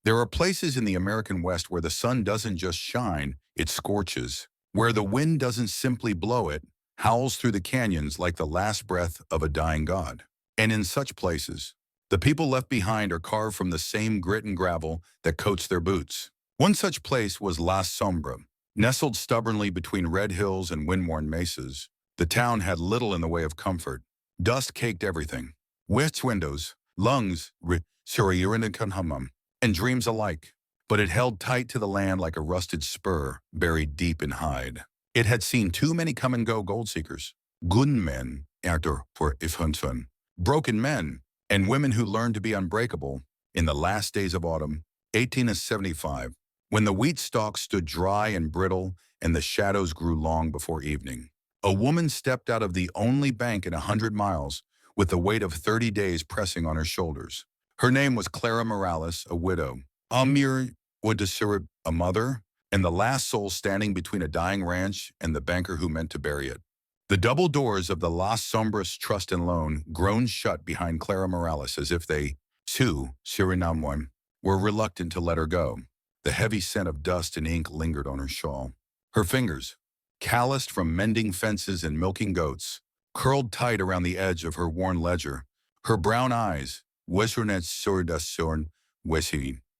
There are places in the American West where the sun doesn't just shine, it scorches. Where the wind doesn't simply blow, it howls through the canyons like the last breath of a dying god. And in such places, the people left behind are carved from the same grit and gravel that coats their boots. One such place was La Sombra. Nestled stubbornly between red hills and wind-worn mesas, the town had little in the way of comfort. Dust caked everything. West windows, lungs, and dreams alike. But it held tight to the land like a rusted spur buried deep in hide. It had seen too many come-and-go gold seekers, gunmen, for ifhunsun, broken men, and women who learned to be unbreakable in the last days of autumn, 1875, when the wheat stalks stood dry and brittle and the shadows grew long before evening. A woman stepped out of the only bank in 100 miles with the weight of 30 days pressing on her shoulders. Her name was Clara Morales, a widow. Amir Wadasura, a mother, and the last soul standing between a dying ranch and the banker who meant to bury it. The double doors of the Las Sombras Trust and Loan groaned shut behind Clara Morales as if they, too, Suriname, were reluctant to let her go. The heavy scent of dust and ink lingered on her shawl. Her fingers, calloused from mending fences and milking goats, curled tight around the edge of her worn ledger. Her brown eyes,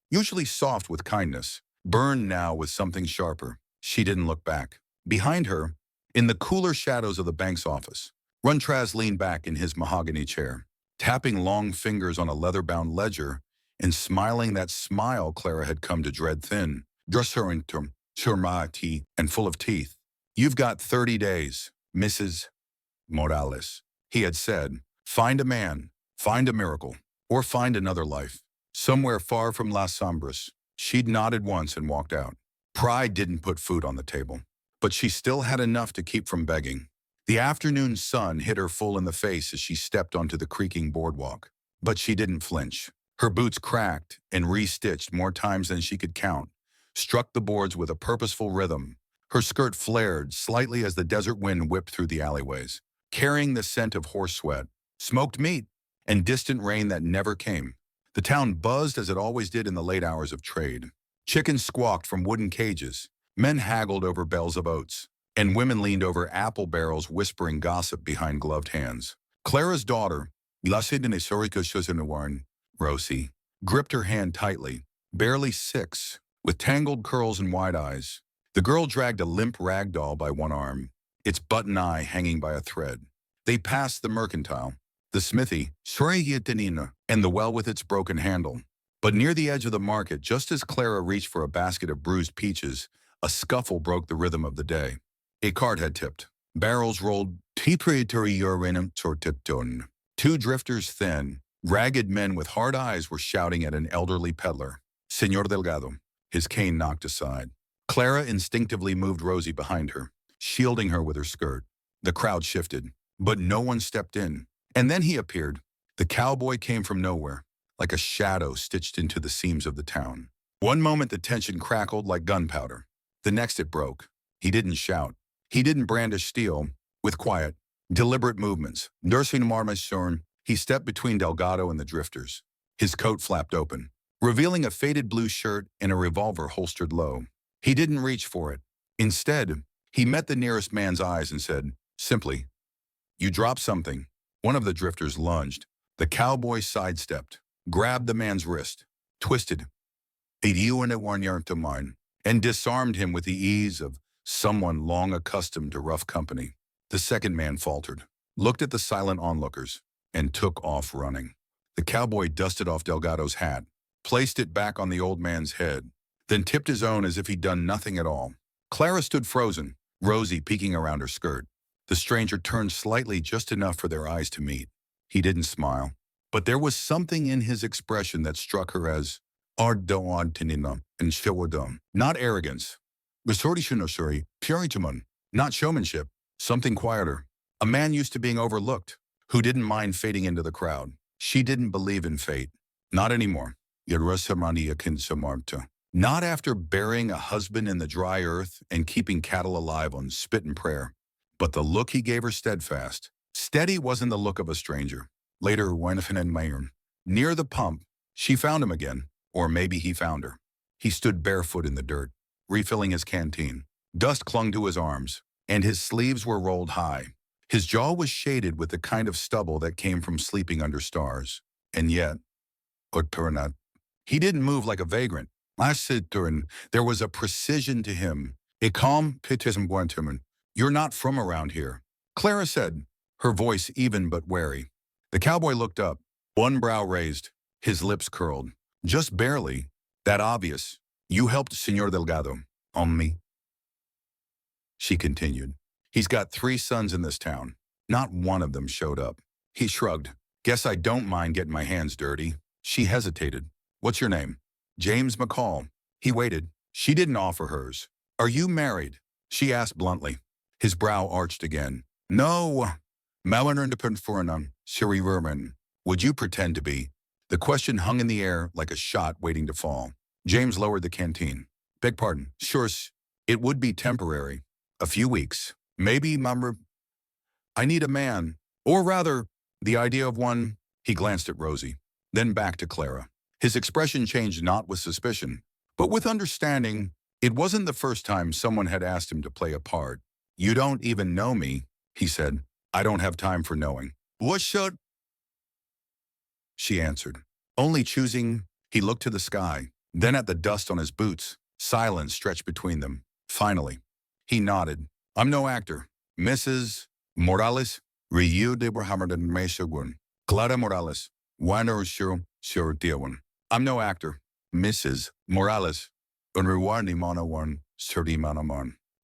usually soft with kindness, burned now with something sharper. She didn't look back. Behind her, in the cooler shadows of the bank's office, Runtraz leaned back in his mahogany chair, tapping long fingers on a leather-bound ledger and smiling that smile Clara had come to dread, thin, dressuritum, surmati, and full of teeth. "You've got 30 days, Mrs. Morales," he had said. "Find a man, find a miracle, or find another life. Somewhere far from Las Sombras." She'd nodded once and walked out. Pride didn't put food on the table, but she still had enough to keep from begging. The afternoon sun hit her full in the face as she stepped onto the creaking boardwalk. But she didn't flinch. Her boots cracked and restitched more times than she could count, struck the boards with a purposeful rhythm. Her skirt flared slightly as the desert wind whipped through the alleyways, carrying the scent of horse sweat, smoked meat, and distant rain that never came. The town buzzed as it always did in the late hours of trade. Chickens squawked from wooden cages, men haggled over bells of oats, and women leaned over apple barrels whispering gossip behind gloved hands. Clara's daughter, Rosie, gripped her hand tightly, barely 6, with tangled curls and wide eyes. The girl dragged a limp rag doll by one arm, its button eye hanging by a thread. They passed the mercantile, the smithy, and the well with its broken handle. But near the edge of the market, just as Clara reached for a basket of bruised peaches, a scuffle broke the rhythm of the day. A cart had tipped. Barrels rolled. Two drifters, thin, ragged men with hard eyes, were shouting at an elderly peddler. "Señor Delgado." His cane knocked aside. Clara instinctively moved Rosie behind her, shielding her with her skirt. The crowd shifted, but no one stepped in. And then he appeared. The cowboy came from nowhere, like a shadow stitched into the seams of the town. One moment the tension crackled like gunpowder. The next it broke. He didn't shout. He didn't brandish steel. With quiet, deliberate movements, nursing Marmashorn, he stepped between Delgado and the drifters. His coat flapped open, revealing a faded blue shirt and a revolver holstered low. He didn't reach for it. Instead, he met the nearest man's eyes and said, simply, "You dropped something." One of the drifters lunged. The cowboy sidestepped, grabbed the man's wrist, twisted, and disarmed him with the ease of someone long accustomed to rough company. The second man faltered, looked at the silent onlookers, and took off running. The cowboy dusted off Delgado's hat, placed it back on the old man's head, then tipped his own as if he'd done nothing at all. Clara stood frozen, Rosie peeking around her skirt. The stranger turned slightly, just enough for their eyes to meet. He didn't smile, but there was something in his expression that struck her as and not arrogance, not showmanship, something quieter. A man used to being overlooked, who didn't mind fading into the crowd. She didn't believe in fate. Not anymore. Not after burying a husband in the dry earth and keeping cattle alive on spit and prayer. But the look he gave her steadfast. Steady wasn't the look of a stranger. Later, near the pump, she found him again, Or maybe he found her. He stood barefoot in the dirt, refilling his canteen. Dust clung to his arms, and his sleeves were rolled high. His jaw was shaded with the kind of stubble that came from sleeping under stars. And yet, Utpurnat, he didn't move like a vagrant. There was a precision to him, a calm pietism. You're not from around here, Clara said, her voice even but wary. The cowboy looked up, one brow raised, his lips curled. Just barely. That obvious. You helped Senor Delgado. On me. She continued. He's got 3 sons in this town. Not one of them showed up. He shrugged. Guess I don't mind getting my hands dirty. She hesitated. What's your name? James McCall. He waited. She didn't offer hers. Are you married? She asked bluntly. His brow arched again. No. Siri Verman. Would you pretend to be? The question hung in the air like a shot waiting to fall. James lowered the canteen. Beg pardon. Sure, it would be temporary. A few weeks. Maybe, Mum. I need a man. Or rather, the idea of one. He glanced at Rosie, then back to Clara. His expression changed not with suspicion, but with understanding. It wasn't the first time someone had asked him to play a part. You don't even know me, he said. I don't have time for knowing. What should? She answered. Only choosing. He looked to the sky, then at the dust on his boots. Silence stretched between them. Finally, he nodded. I'm no actor. Mrs. Morales, Ryu de Brahamadan Meshagun. Clara Morales. I'm no actor. Mrs. Morales.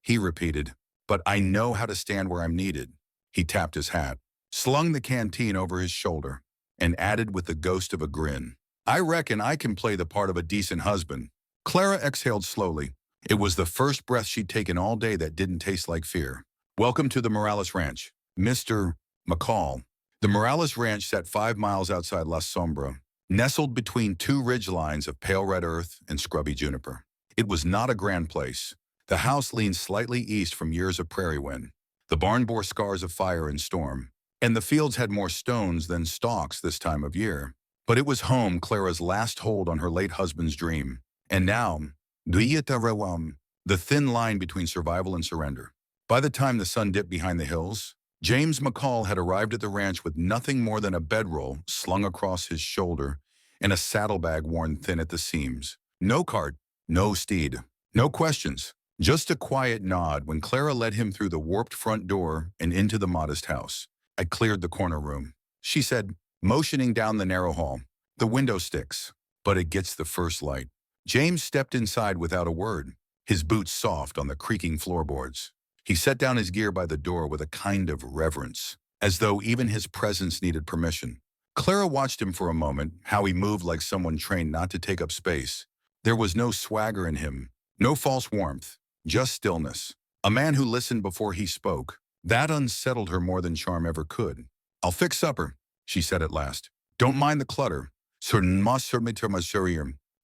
He repeated. But I know how to stand where I'm needed. He tapped his hat, slung the canteen over his shoulder, and added with the ghost of a grin. I reckon I can play the part of a decent husband. Clara exhaled slowly. It was the first breath she'd taken all day that didn't taste like fear. Welcome to the Morales Ranch, Mr. McCall. The Morales Ranch sat 5 miles outside La Sombra, nestled between 2 ridgelines of pale red earth and scrubby juniper. It was not a grand place. The house leaned slightly east from years of prairie wind. The barn bore scars of fire and storm, and the fields had more stones than stalks this time of year. But it was home, Clara's last hold on her late husband's dream. And now, the thin line between survival and surrender. By the time the sun dipped behind the hills, James McCall had arrived at the ranch with nothing more than a bedroll slung across his shoulder and a saddlebag worn thin at the seams. No cart, no steed, no questions. Just a quiet nod when Clara led him through the warped front door and into the modest house. I cleared the corner room, she said, motioning down the narrow hall. The window sticks, but it gets the first light. James stepped inside without a word, his boots soft on the creaking floorboards. He set down his gear by the door with a kind of reverence, as though even his presence needed permission. Clara watched him for a moment, how he moved like someone trained not to take up space. There was no swagger in him, no false warmth, just stillness. A man who listened before he spoke. That unsettled her more than charm ever could. I'll fix supper, she said at last. Don't mind the clutter.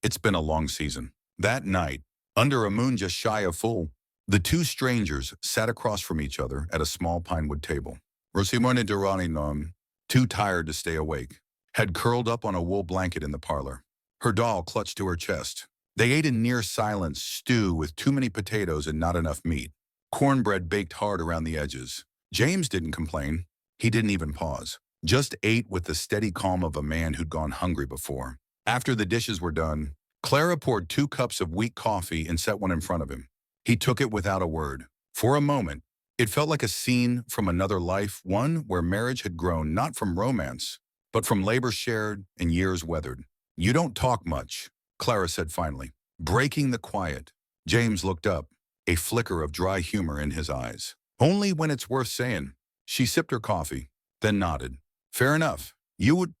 It's been a long season. That night, under a moon just shy of full, the 2 strangers sat across from each other at a small pinewood table. Rosimone Durani, too tired to stay awake, had curled up on a wool blanket in the parlor, her doll clutched to her chest. They ate in near silence stew with too many potatoes and not enough meat. Cornbread baked hard around the edges. James didn't complain. He didn't even pause. Just ate with the steady calm of a man who'd gone hungry before. After the dishes were done, Clara poured 2 cups of weak coffee and set one in front of him. He took it without a word. For a moment, it felt like a scene from another life, one where marriage had grown not from romance, but from labor shared and years weathered. You don't talk much, Clara said finally, breaking the quiet. James looked up, a flicker of dry humor in his eyes. Only when it's worth saying. She sipped her coffee, then nodded. Fair enough. You would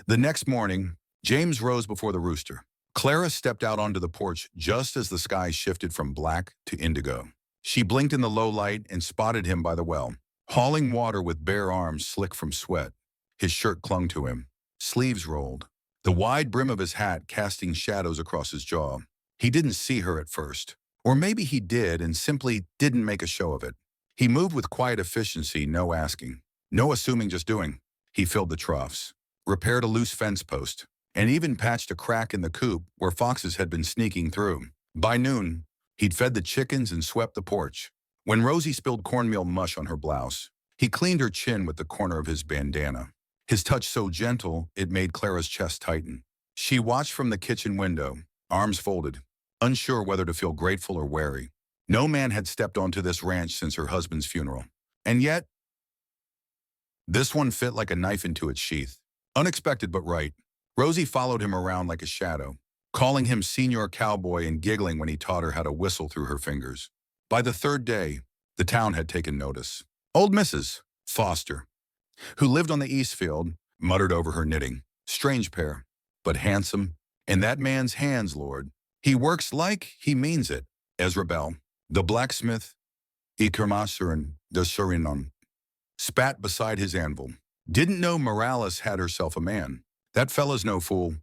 The next morning, James rose before the rooster. Clara stepped out onto the porch just as the sky shifted from black to indigo. She blinked in the low light and spotted him by the well, hauling water with bare arms slick from sweat. His shirt clung to him, sleeves rolled, the wide brim of his hat casting shadows across his jaw. He didn't see her at first. Or maybe he did and simply didn't make a show of it. He moved with quiet efficiency, no asking, no assuming, just doing. He filled the troughs, repaired a loose fence post, and even patched a crack in the coop where foxes had been sneaking through. By noon, he'd fed the chickens and swept the porch. When Rosie spilled cornmeal mush on her blouse, he cleaned her chin with the corner of his bandana. His touch so gentle, it made Clara's chest tighten. She watched from the kitchen window, arms folded, unsure whether to feel grateful or wary. No man had stepped onto this ranch since her husband's funeral. And yet, this one fit like a knife into its sheath. Unexpected but right. Rosie followed him around like a shadow, calling him Senior Cowboy and giggling when he taught her how to whistle through her fingers. By the third day, the town had taken notice. Old Mrs. Foster, who lived on the East Field, muttered over her knitting. Strange pair, but handsome. And that man's hands, Lord. He works like he means it. Ezra Bell, the blacksmith, Ikermasurin de Surinon, spat beside his anvil. Didn't know Morales had herself a man. That fella's no fool.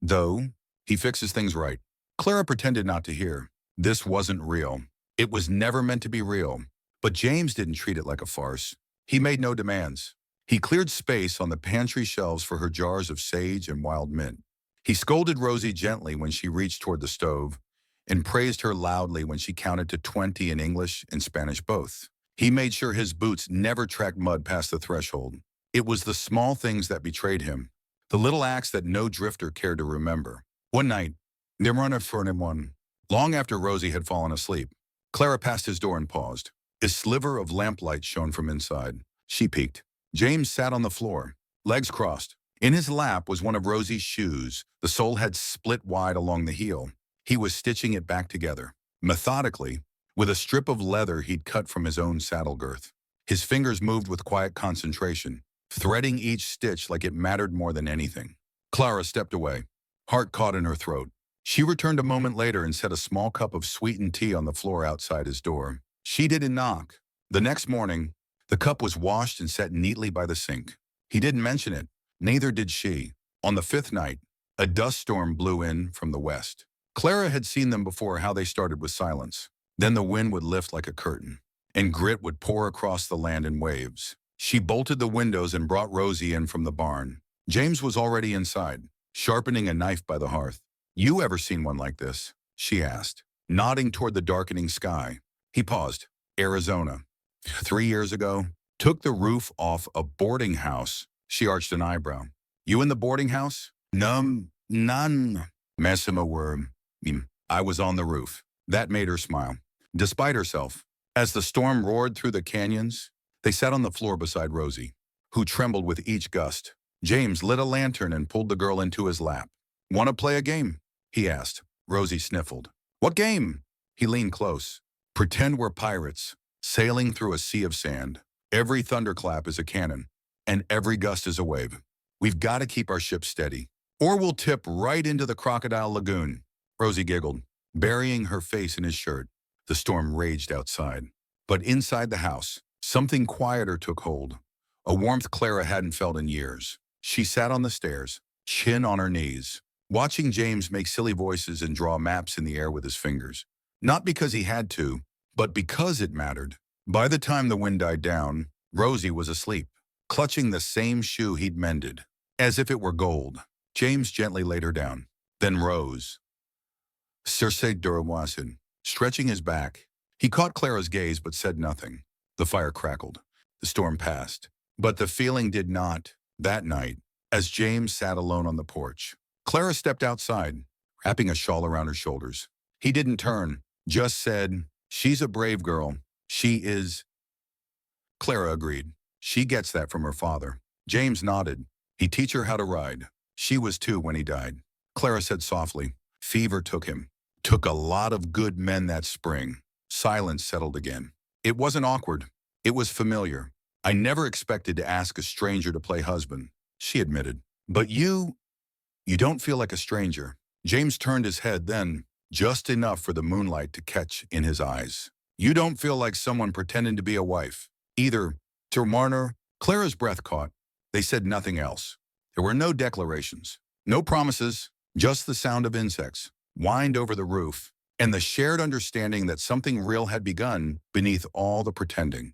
Though, he fixes things right. Clara pretended not to hear. This wasn't real. It was never meant to be real. But James didn't treat it like a farce. He made no demands. He cleared space on the pantry shelves for her jars of sage and wild mint. He scolded Rosie gently when she reached toward the stove, and praised her loudly when she counted to 20 in English and Spanish both. He made sure his boots never tracked mud past the threshold. It was the small things that betrayed him, the little acts that no drifter cared to remember. One night, they were on a one. Long after Rosie had fallen asleep, Clara passed his door and paused. A sliver of lamplight shone from inside. She peeked. James sat on the floor, legs crossed. In his lap was one of Rosie's shoes. The sole had split wide along the heel. He was stitching it back together, methodically, with a strip of leather he'd cut from his own saddle girth. His fingers moved with quiet concentration, threading each stitch like it mattered more than anything. Clara stepped away, heart caught in her throat. She returned a moment later and set a small cup of sweetened tea on the floor outside his door. She didn't knock. The next morning, the cup was washed and set neatly by the sink. He didn't mention it. Neither did she. On the fifth night, a dust storm blew in from the west. Clara had seen them before, how they started with silence. Then the wind would lift like a curtain, and grit would pour across the land in waves. She bolted the windows and brought Rosie in from the barn. James was already inside, sharpening a knife by the hearth. "You ever seen one like this?" she asked, nodding toward the darkening sky. He paused. "Arizona. 3 years ago. Took the roof off a boarding house." She arched an eyebrow. "You in the boarding house?" None. Massima were. I was on the roof." That made her smile, despite herself. As the storm roared through the canyons, they sat on the floor beside Rosie, who trembled with each gust. James lit a lantern and pulled the girl into his lap. "Want to play a game?" he asked. Rosie sniffled. "What game?" He leaned close. "Pretend we're pirates, sailing through a sea of sand. Every thunderclap is a cannon, and every gust is a wave. We've got to keep our ship steady, or we'll tip right into the crocodile lagoon." Rosie giggled, burying her face in his shirt. The storm raged outside. But inside the house, something quieter took hold, a warmth Clara hadn't felt in years. She sat on the stairs, chin on her knees, watching James make silly voices and draw maps in the air with his fingers. Not because he had to, but because it mattered. By the time the wind died down, Rosie was asleep, clutching the same shoe he'd mended, as if it were gold. James gently laid her down, then rose. Circe Durawasin, stretching his back. He caught Clara's gaze but said nothing. The fire crackled. The storm passed. But the feeling did not. That night, as James sat alone on the porch, Clara stepped outside, wrapping a shawl around her shoulders. He didn't turn, just said, "She's a brave girl. She is." Clara agreed. "She gets that from her father." James nodded. "He'd teach her how to ride. She was 2 when he died." Clara said softly, "Fever took him. Took a lot of good men that spring." Silence settled again. It wasn't awkward. It was familiar. "I never expected to ask a stranger to play husband," she admitted. "But you don't feel like a stranger." James turned his head then, just enough for the moonlight to catch in his eyes. "You don't feel like someone pretending to be a wife, either." To Marner, Clara's breath caught. They said nothing else. There were no declarations, no promises, just the sound of insects whined over the roof, and the shared understanding that something real had begun beneath all the pretending.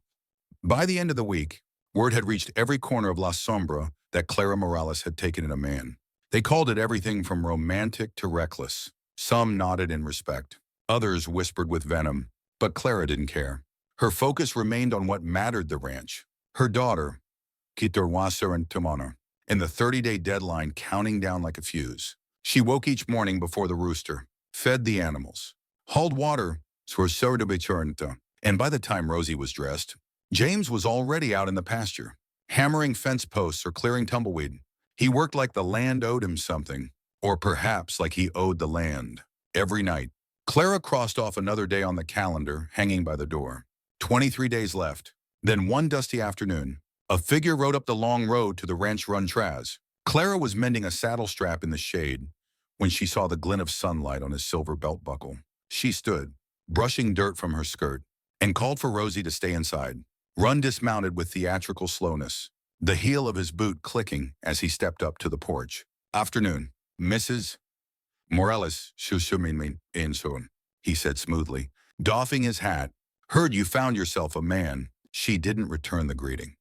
By the end of the week, word had reached every corner of La Sombra that Clara Morales had taken in a man. They called it everything from romantic to reckless. Some nodded in respect. Others whispered with venom. But Clara didn't care. Her focus remained on what mattered: the ranch. Her daughter, Kitorwasa and Timona, and the 30-day deadline counting down like a fuse. She woke each morning before the rooster, fed the animals, hauled water for Sordobechernta, and by the time Rosie was dressed, James was already out in the pasture, hammering fence posts or clearing tumbleweed. He worked like the land owed him something, or perhaps like he owed the land. Every night, Clara crossed off another day on the calendar hanging by the door. 23 days left. Then one dusty afternoon, a figure rode up the long road to the ranch run Traz. Clara was mending a saddle strap in the shade when she saw the glint of sunlight on his silver belt buckle. She stood, brushing dirt from her skirt, and called for Rosie to stay inside. Run dismounted with theatrical slowness, the heel of his boot clicking as he stepped up to the porch. Afternoon, Mrs. Morales, in soon, he said smoothly, doffing his hat. Heard you found yourself a man. She didn't return the greeting.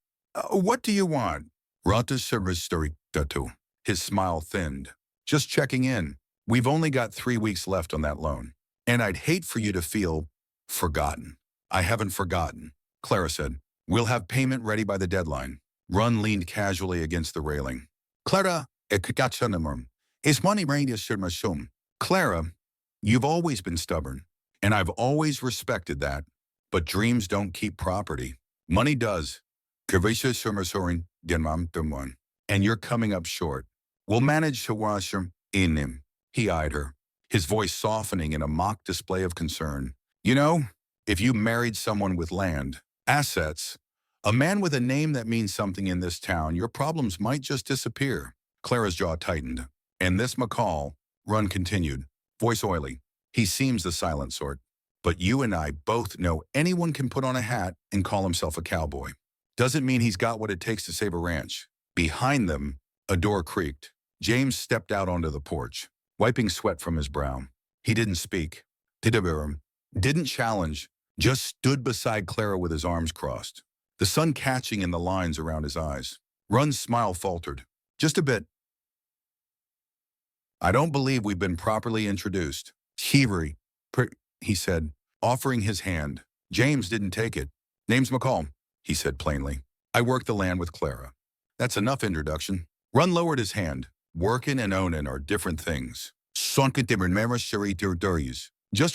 What do you want? Rata service story tattoo. His smile thinned. Just checking in. We've only got 3 weeks left on that loan. And I'd hate for you to feel forgotten. I haven't forgotten, Clara said. We'll have payment ready by the deadline. Run leaned casually against the railing. Clara, is money ready to. Clara, you've always been stubborn, and I've always respected that. But dreams don't keep property. Money does. And you're coming up short. We'll manage to wash him in him. He eyed her, his voice softening in a mock display of concern. You know, if you married someone with land, assets, a man with a name that means something in this town, your problems might just disappear. Clara's jaw tightened. And this McCall, Run continued, voice oily. He seems the silent sort. But you and I both know anyone can put on a hat and call himself a cowboy. Doesn't mean he's got what it takes to save a ranch. Behind them, a door creaked. James stepped out onto the porch, wiping sweat from his brow. He didn't speak. Didn't challenge, just stood beside Clara with his arms crossed, the sun catching in the lines around his eyes. Run's smile faltered. Just a bit. I don't believe we've been properly introduced. Shivery, he said, offering his hand. James didn't take it. Name's McCall, he said plainly. I work the land with Clara. That's enough introduction. Run lowered his hand. Workin' and ownin' are different things. Just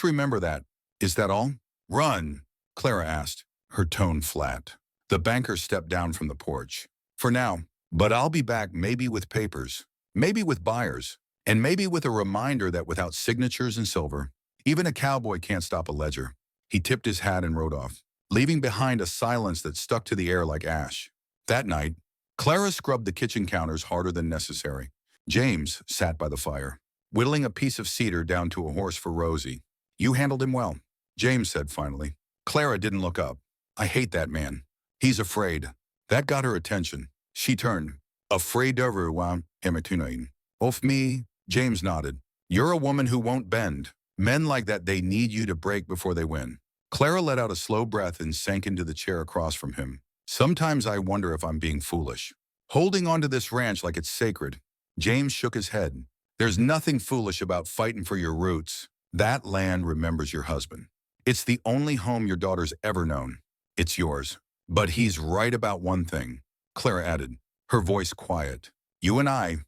remember that. Is that all? Run, Clara asked, her tone flat. The banker stepped down from the porch. For now, but I'll be back, maybe with papers, maybe with buyers, and maybe with a reminder that without signatures and silver, even a cowboy can't stop a ledger. He tipped his hat and rode off, leaving behind a silence that stuck to the air like ash. That night, Clara scrubbed the kitchen counters harder than necessary. James sat by the fire, whittling a piece of cedar down to a horse for Rosie. You handled him well, James said finally. Clara didn't look up. I hate that man. He's afraid. That got her attention. She turned. Afraid of him. Of me, James nodded. You're a woman who won't bend. Men like that, they need you to break before they win. Clara let out a slow breath and sank into the chair across from him. Sometimes I wonder if I'm being foolish. Holding onto this ranch like it's sacred. James shook his head. There's nothing foolish about fighting for your roots. That land remembers your husband. It's the only home your daughter's ever known. It's yours. But he's right about one thing, Clara added, her voice quiet. You and I,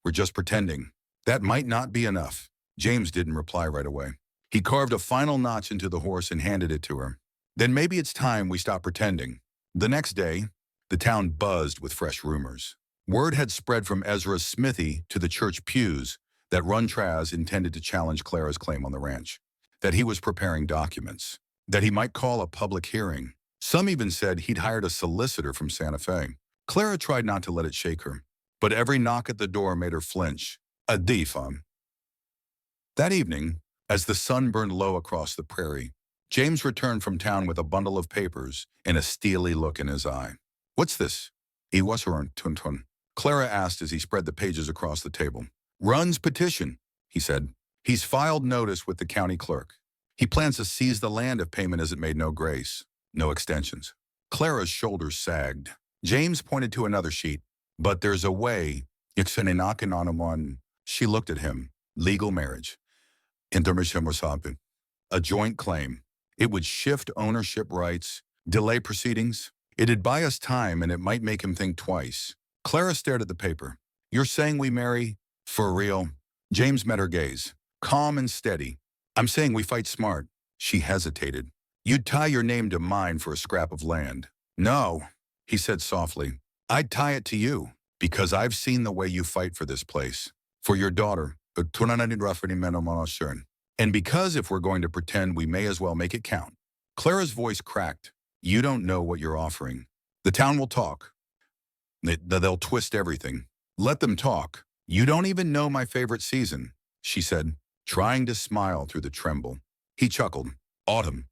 we're just pretending. That might not be enough. James didn't reply right away. He carved a final notch into the horse and handed it to her. Then maybe it's time we stop pretending. The next day, the town buzzed with fresh rumors. Word had spread from Ezra's smithy to the church pews that Run Traz intended to challenge Clara's claim on the ranch, that he was preparing documents, that he might call a public hearing. Some even said he'd hired a solicitor from Santa Fe. Clara tried not to let it shake her, but every knock at the door made her flinch. A defam. That evening, as the sun burned low across the prairie, James returned from town with a bundle of papers and a steely look in his eye. What's this? Clara asked as he spread the pages across the table. Run's petition, he said. He's filed notice with the county clerk. He plans to seize the land if payment isn't made no grace, no extensions. Clara's shoulders sagged. James pointed to another sheet. But there's a way. It's an inakinanaman. She looked at him. Legal marriage. Intermission, a joint claim. It would shift ownership rights, delay proceedings. It'd buy us time and it might make him think twice. Clara stared at the paper. You're saying we marry? For real? James met her gaze. Calm and steady. I'm saying we fight smart. She hesitated. You'd tie your name to mine for a scrap of land. No, he said softly. I'd tie it to you, because I've seen the way you fight for this place. For your daughter. And because if we're going to pretend, we may as well make it count. Clara's voice cracked. You don't know what you're offering. The town will talk. They'll twist everything. Let them talk. You don't even know my favorite season, she said, trying to smile through the tremble. He chuckled. Autumn.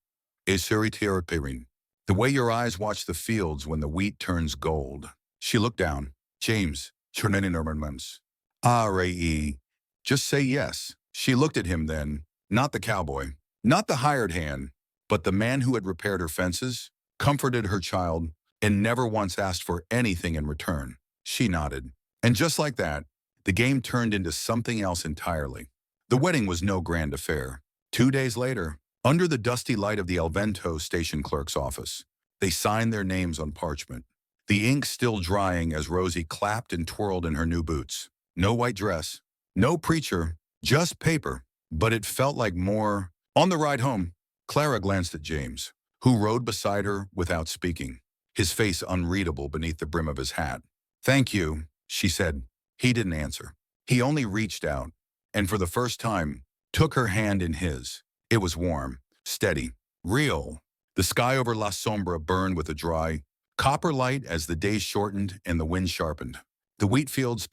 The way your eyes watch the fields when the wheat turns gold. She looked down. James. R-A-E. Just say yes. She looked at him then. Not the cowboy. Not the hired hand. But the man who had repaired her fences, comforted her child, and never once asked for anything in return. She nodded. And just like that, the game turned into something else entirely. The wedding was no grand affair. 2 days later, under the dusty light of the El Vento station clerk's office, they signed their names on parchment. The ink still drying as Rosie clapped and twirled in her new boots. No white dress, no preacher, just paper. But it felt like more. On the ride home, Clara glanced at James, who rode beside her without speaking, his face unreadable beneath the brim of his hat. Thank you, she said. He didn't answer. He only reached out, and for the first time, took her hand in his. It was warm, steady, real. The sky over La Sombra burned with a dry, copper light as the days shortened and the wind sharpened. The wheat fields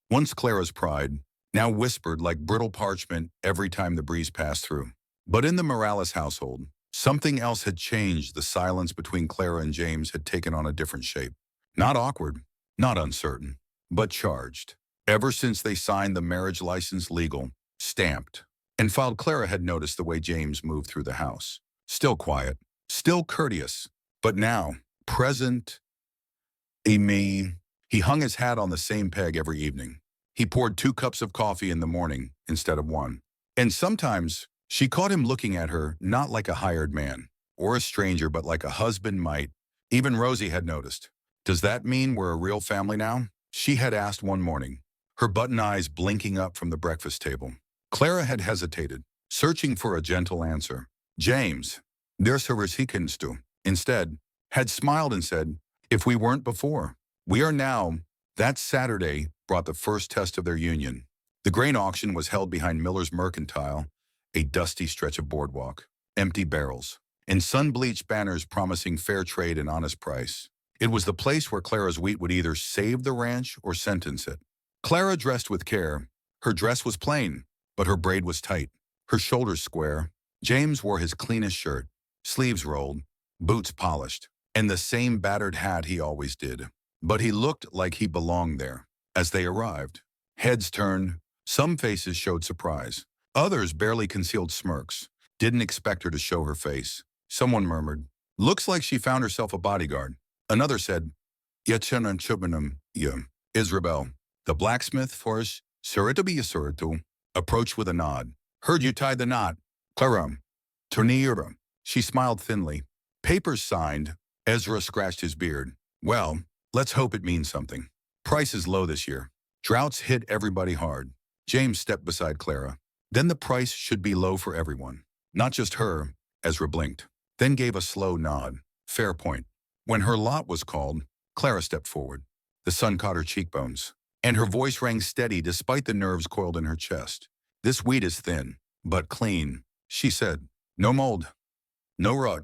once Clara's pride, now whispered like brittle parchment every time the breeze passed through. But in the Morales household, something else had changed. The silence between Clara and James had taken on a different shape. Not awkward, not uncertain, but charged. Ever since they signed the marriage license legal, stamped, and filed, Clara had noticed the way James moved through the house. Still quiet, still courteous, but now, present. He hung his hat on the same peg every evening. He poured 2 cups of coffee in the morning instead of 1. And sometimes she caught him looking at her not like a hired man or a stranger, but like a husband might. Even Rosie had noticed. Does that mean we're a real family now? She had asked one morning, her button eyes blinking up from the breakfast table. Clara had hesitated, searching for a gentle answer. James, there's her instead, had smiled and said, if we weren't before, we are now. That Saturday brought the first test of their union. The grain auction was held behind Miller's Mercantile, a dusty stretch of boardwalk, empty barrels, and sun-bleached banners promising fair trade and honest price. It was the place where Clara's wheat would either save the ranch or sentence it. Clara dressed with care. Her dress was plain, but her braid was tight, her shoulders square. James wore his cleanest shirt, sleeves rolled, boots polished, and the same battered hat he always did. But he looked like he belonged there. As they arrived, heads turned. Some faces showed surprise. Others barely concealed smirks. Didn't expect her to show her face. Someone murmured, looks like she found herself a bodyguard. Another said, Israel. The blacksmith force, approached with a nod. Heard you tied the knot. Clara. Tornira. She smiled thinly. Papers signed. Ezra scratched his beard. Well, let's hope it means something. Price is low this year. Droughts hit everybody hard. James stepped beside Clara. Then the price should be low for everyone. Not just her. Ezra blinked, then gave a slow nod. Fair point. When her lot was called, Clara stepped forward. The sun caught her cheekbones, and her voice rang steady despite the nerves coiled in her chest. This wheat is thin, but clean, she said. No mold. No rot.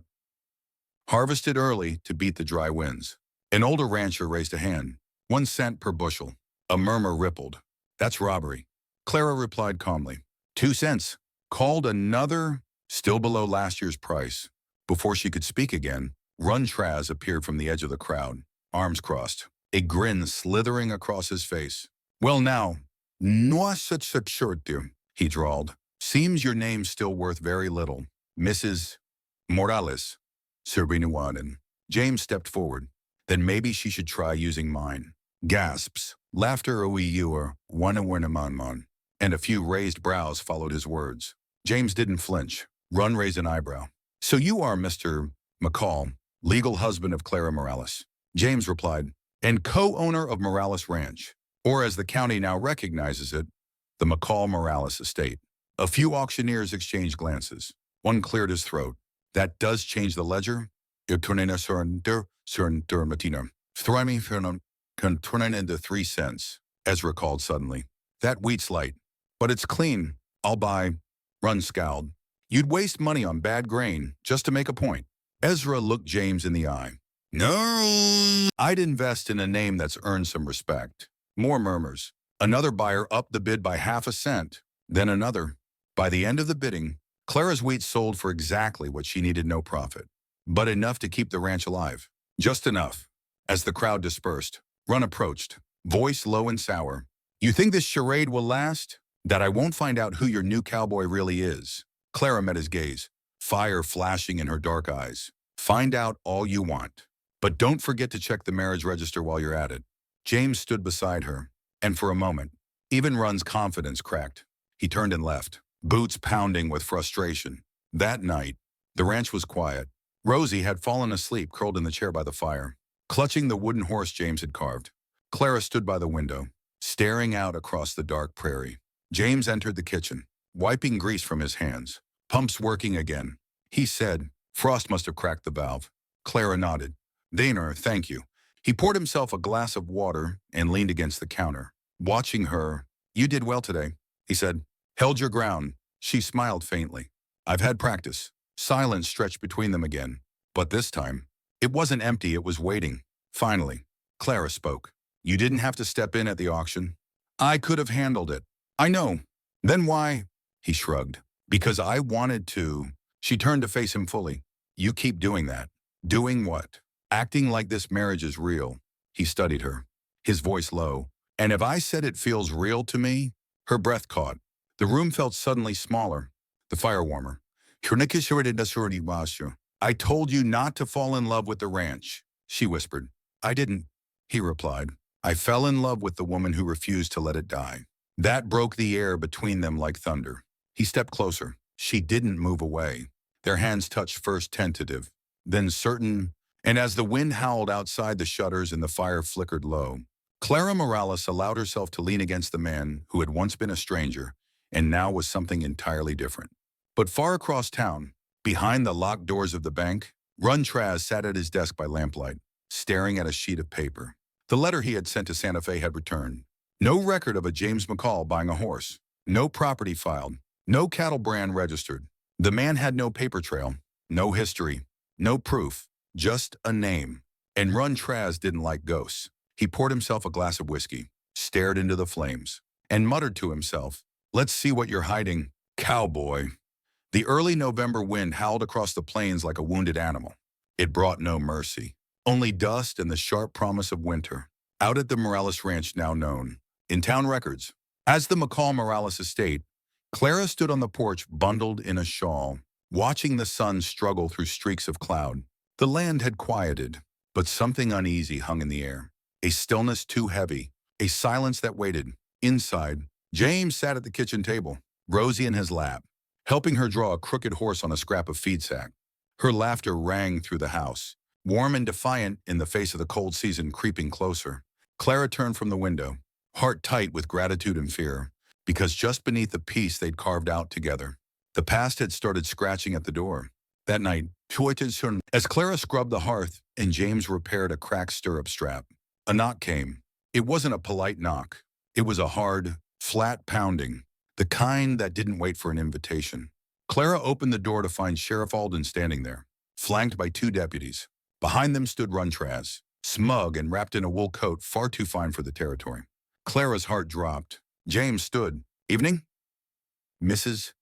Harvested early to beat the dry winds. An older rancher raised a hand. 1 cent per bushel. A murmur rippled. That's robbery. Clara replied calmly. 2 cents. Called another, still below last year's price. Before she could speak again, Run Traz appeared from the edge of the crowd, arms crossed, a grin slithering across his face. Well now, no such short, he drawled. Seems your name's still worth very little. Mrs. Morales. Servinuaden. James stepped forward. Then maybe she should try using mine. Gasps, laughter or one, and a few raised brows followed his words. James didn't flinch. Run raised an eyebrow. So you are Mr. McCall, legal husband of Clara Morales. James replied, and co-owner of Morales Ranch, or as the county now recognizes it, the McCall Morales estate. A few auctioneers exchanged glances. One cleared his throat. That does change the ledger. Can turn it into 3 cents, Ezra called suddenly. That wheat's light. But it's clean. I'll buy. Run scowled. You'd waste money on bad grain just to make a point. Ezra looked James in the eye. No. I'd invest in a name that's earned some respect. More murmurs. Another buyer upped the bid by half a cent. Then another. By the end of the bidding, Clara's wheat sold for exactly what she needed, no profit. But enough to keep the ranch alive. Just enough. As the crowd dispersed, Run approached, voice low and sour. You think this charade will last? That I won't find out who your new cowboy really is? Clara met his gaze, fire flashing in her dark eyes. Find out all you want. But don't forget to check the marriage register while you're at it. James stood beside her, and for a moment, even Run's confidence cracked. He turned and left, boots pounding with frustration. That night, the ranch was quiet. Rosie had fallen asleep curled in the chair by the fire, clutching the wooden horse James had carved. Clara stood by the window, staring out across the dark prairie. James entered the kitchen, wiping grease from his hands. Pumps working again. He said, Frost must have cracked the valve. Clara nodded. Daner, thank you. He poured himself a glass of water and leaned against the counter, watching her. You did well today, he said. Held your ground. She smiled faintly. I've had practice. Silence stretched between them again. But this time, it wasn't empty, it was waiting. Finally, Clara spoke. You didn't have to step in at the auction. I could have handled it. I know. Then why? He shrugged. Because I wanted to. She turned to face him fully. You keep doing that. Doing what? Acting like this marriage is real. He studied her, his voice low. And if I said it feels real to me? Her breath caught. The room felt suddenly smaller. The fire warmer. I told you not to fall in love with the ranch, she whispered. I didn't, he replied. I fell in love with the woman who refused to let it die. That broke the air between them like thunder. He stepped closer. She didn't move away. Their hands touched, first tentative, then certain, and as the wind howled outside the shutters and the fire flickered low, Clara Morales allowed herself to lean against the man who had once been a stranger and now was something entirely different. But far across town, behind the locked doors of the bank, Run Traz sat at his desk by lamplight, staring at a sheet of paper. The letter he had sent to Santa Fe had returned. No record of a James McCall buying a horse. No property filed. No cattle brand registered. The man had no paper trail, no history, no proof, just a name. And Run Traz didn't like ghosts. He poured himself a glass of whiskey, stared into the flames, and muttered to himself, Let's see what you're hiding, cowboy. The early November wind howled across the plains like a wounded animal. It brought no mercy, only dust and the sharp promise of winter. Out at the Morales Ranch, now known in town records as the McCall Morales estate, Clara stood on the porch bundled in a shawl, watching the sun struggle through streaks of cloud. The land had quieted, but something uneasy hung in the air. A stillness too heavy, a silence that waited. Inside, James sat at the kitchen table, Rosie in his lap, helping her draw a crooked horse on a scrap of feed sack. Her laughter rang through the house, warm and defiant in the face of the cold season creeping closer. Clara turned from the window, heart tight with gratitude and fear, because just beneath the peace they'd carved out together, the past had started scratching at the door. That night, as Clara scrubbed the hearth and James repaired a cracked stirrup strap, a knock came. It wasn't a polite knock. It was a hard, flat pounding, the kind that didn't wait for an invitation. Clara opened the door to find Sheriff Alden standing there, flanked by 2 deputies. Behind them stood Run Traz, smug and wrapped in a wool coat far too fine for the territory. Clara's heart dropped. James stood. Evening? Mrs.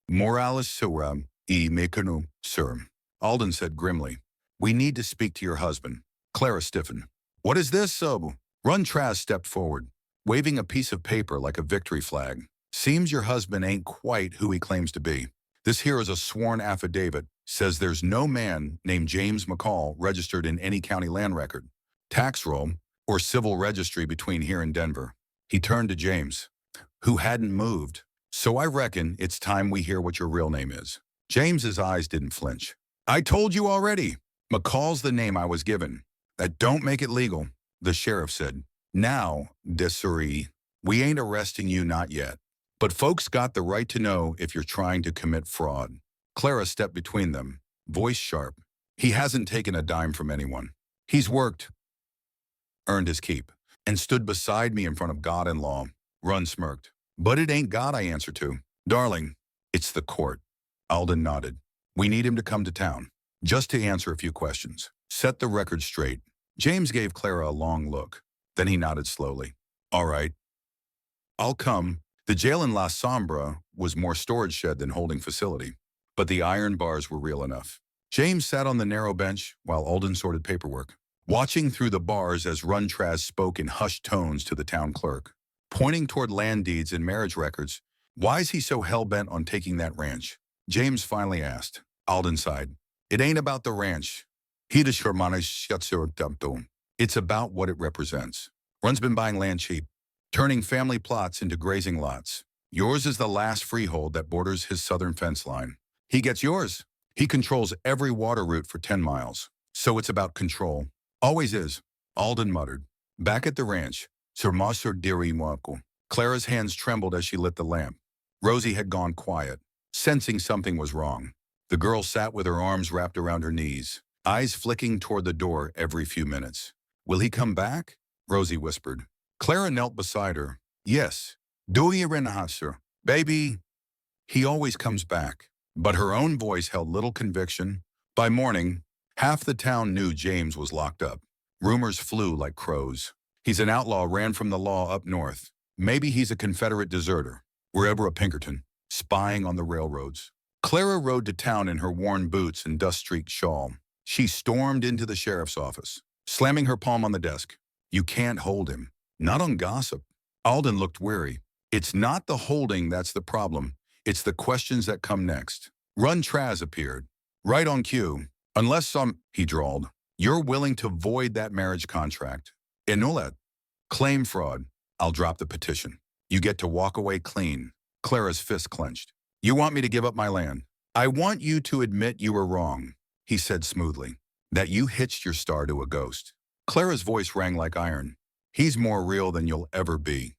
Morales Sura e Mekanu, sir. Alden said grimly. We need to speak to your husband. Clara stiffened. What is this, Sobu? Run Traz stepped forward, waving a piece of paper like a victory flag. Seems your husband ain't quite who he claims to be. This here is a sworn affidavit. Says there's no man named James McCall registered in any county land record. tax roll, or civil registry between here and Denver. He turned to James, who hadn't moved. So I reckon it's time we hear what your real name is. James's eyes didn't flinch. I told you already. McCall's the name I was given. That don't make it legal, the sheriff said. Now, Desiree, we ain't arresting you, not yet. But folks got the right to know if you're trying to commit fraud. Clara stepped between them, voice sharp. He hasn't taken a dime from anyone. He's worked, earned his keep, and stood beside me in front of God and law. Run smirked. But it ain't God I answer to. Darling, it's the court. Alden nodded. We need him to come to town, just to answer a few questions. Set the record straight. James gave Clara a long look. Then he nodded slowly. All right. I'll come. The jail in La Sombra was more storage shed than holding facility, but the iron bars were real enough. James sat on the narrow bench while Alden sorted paperwork, watching through the bars as Runtraz spoke in hushed tones to the town clerk, pointing toward land deeds and marriage records. Why is he so hell-bent on taking that ranch? James finally asked. Alden sighed. It ain't about the ranch. It's about what it represents. Run's been buying land cheap, turning family plots into grazing lots. Yours is the last freehold that borders his southern fence line. He gets yours. He controls every water route for 10 miles. So it's about control. Always is, Alden muttered. Back at the ranch, Clara's hands trembled as she lit the lamp. Rosie had gone quiet, sensing something was wrong. The girl sat with her arms wrapped around her knees, eyes flicking toward the door every few minutes. Will he come back? Rosie whispered. Clara knelt beside her. Yes. Do you renhasser? Baby. He always comes back. But her own voice held little conviction. By morning, half the town knew James was locked up. Rumors flew like crows. He's an outlaw, ran from the law up north. Maybe he's a Confederate deserter, wherever a Pinkerton, spying on the railroads. Clara rode to town in her worn boots and dust-streaked shawl. She stormed into the sheriff's office, slamming her palm on the desk. You can't hold him. Not on gossip. Alden looked weary. It's not the holding that's the problem. It's the questions that come next. Runtraz appeared. Right on cue. Unless he drawled. You're willing to void that marriage contract. Annul it. Claim fraud. I'll drop the petition. You get to walk away clean. Clara's fist clenched. You want me to give up my land? I want you to admit you were wrong, he said smoothly. That you hitched your star to a ghost. Clara's voice rang like iron. He's more real than you'll ever be.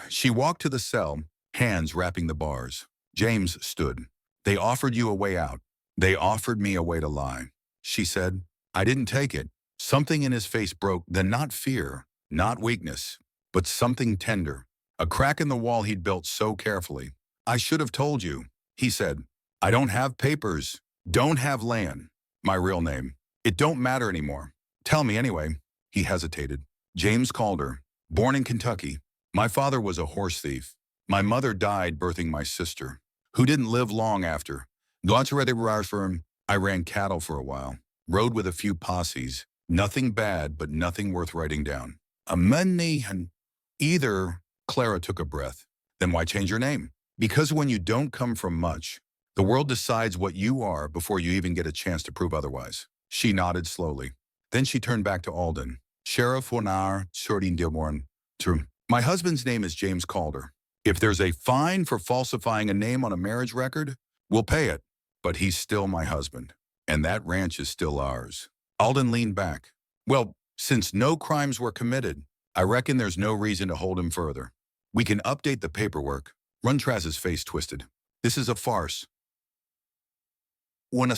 She walked to the cell, hands wrapping the bars. James stood. They offered you a way out. They offered me a way to lie. She said, I didn't take it. Something in his face broke, then not fear, not weakness, but something tender. A crack in the wall he'd built so carefully. I should have told you, he said. I don't have papers, don't have land. My real name. It don't matter anymore. Tell me anyway. He hesitated. James called her. Born in Kentucky. My father was a horse thief. My mother died birthing my sister, who didn't live long after. I ran cattle for a while, rode with a few posses. Nothing bad, but nothing worth writing down. Either, Clara took a breath. Then why change your name? Because when you don't come from much, the world decides what you are before you even get a chance to prove otherwise. She nodded slowly. Then she turned back to Alden. Sheriff Wonar, Shorting Dearborn. My husband's name is James Calder. If there's a fine for falsifying a name on a marriage record, we'll pay it. But he's still my husband, and that ranch is still ours. Alden leaned back. Well, since no crimes were committed, I reckon there's no reason to hold him further. We can update the paperwork. Runtraz's face twisted. This is a farce. One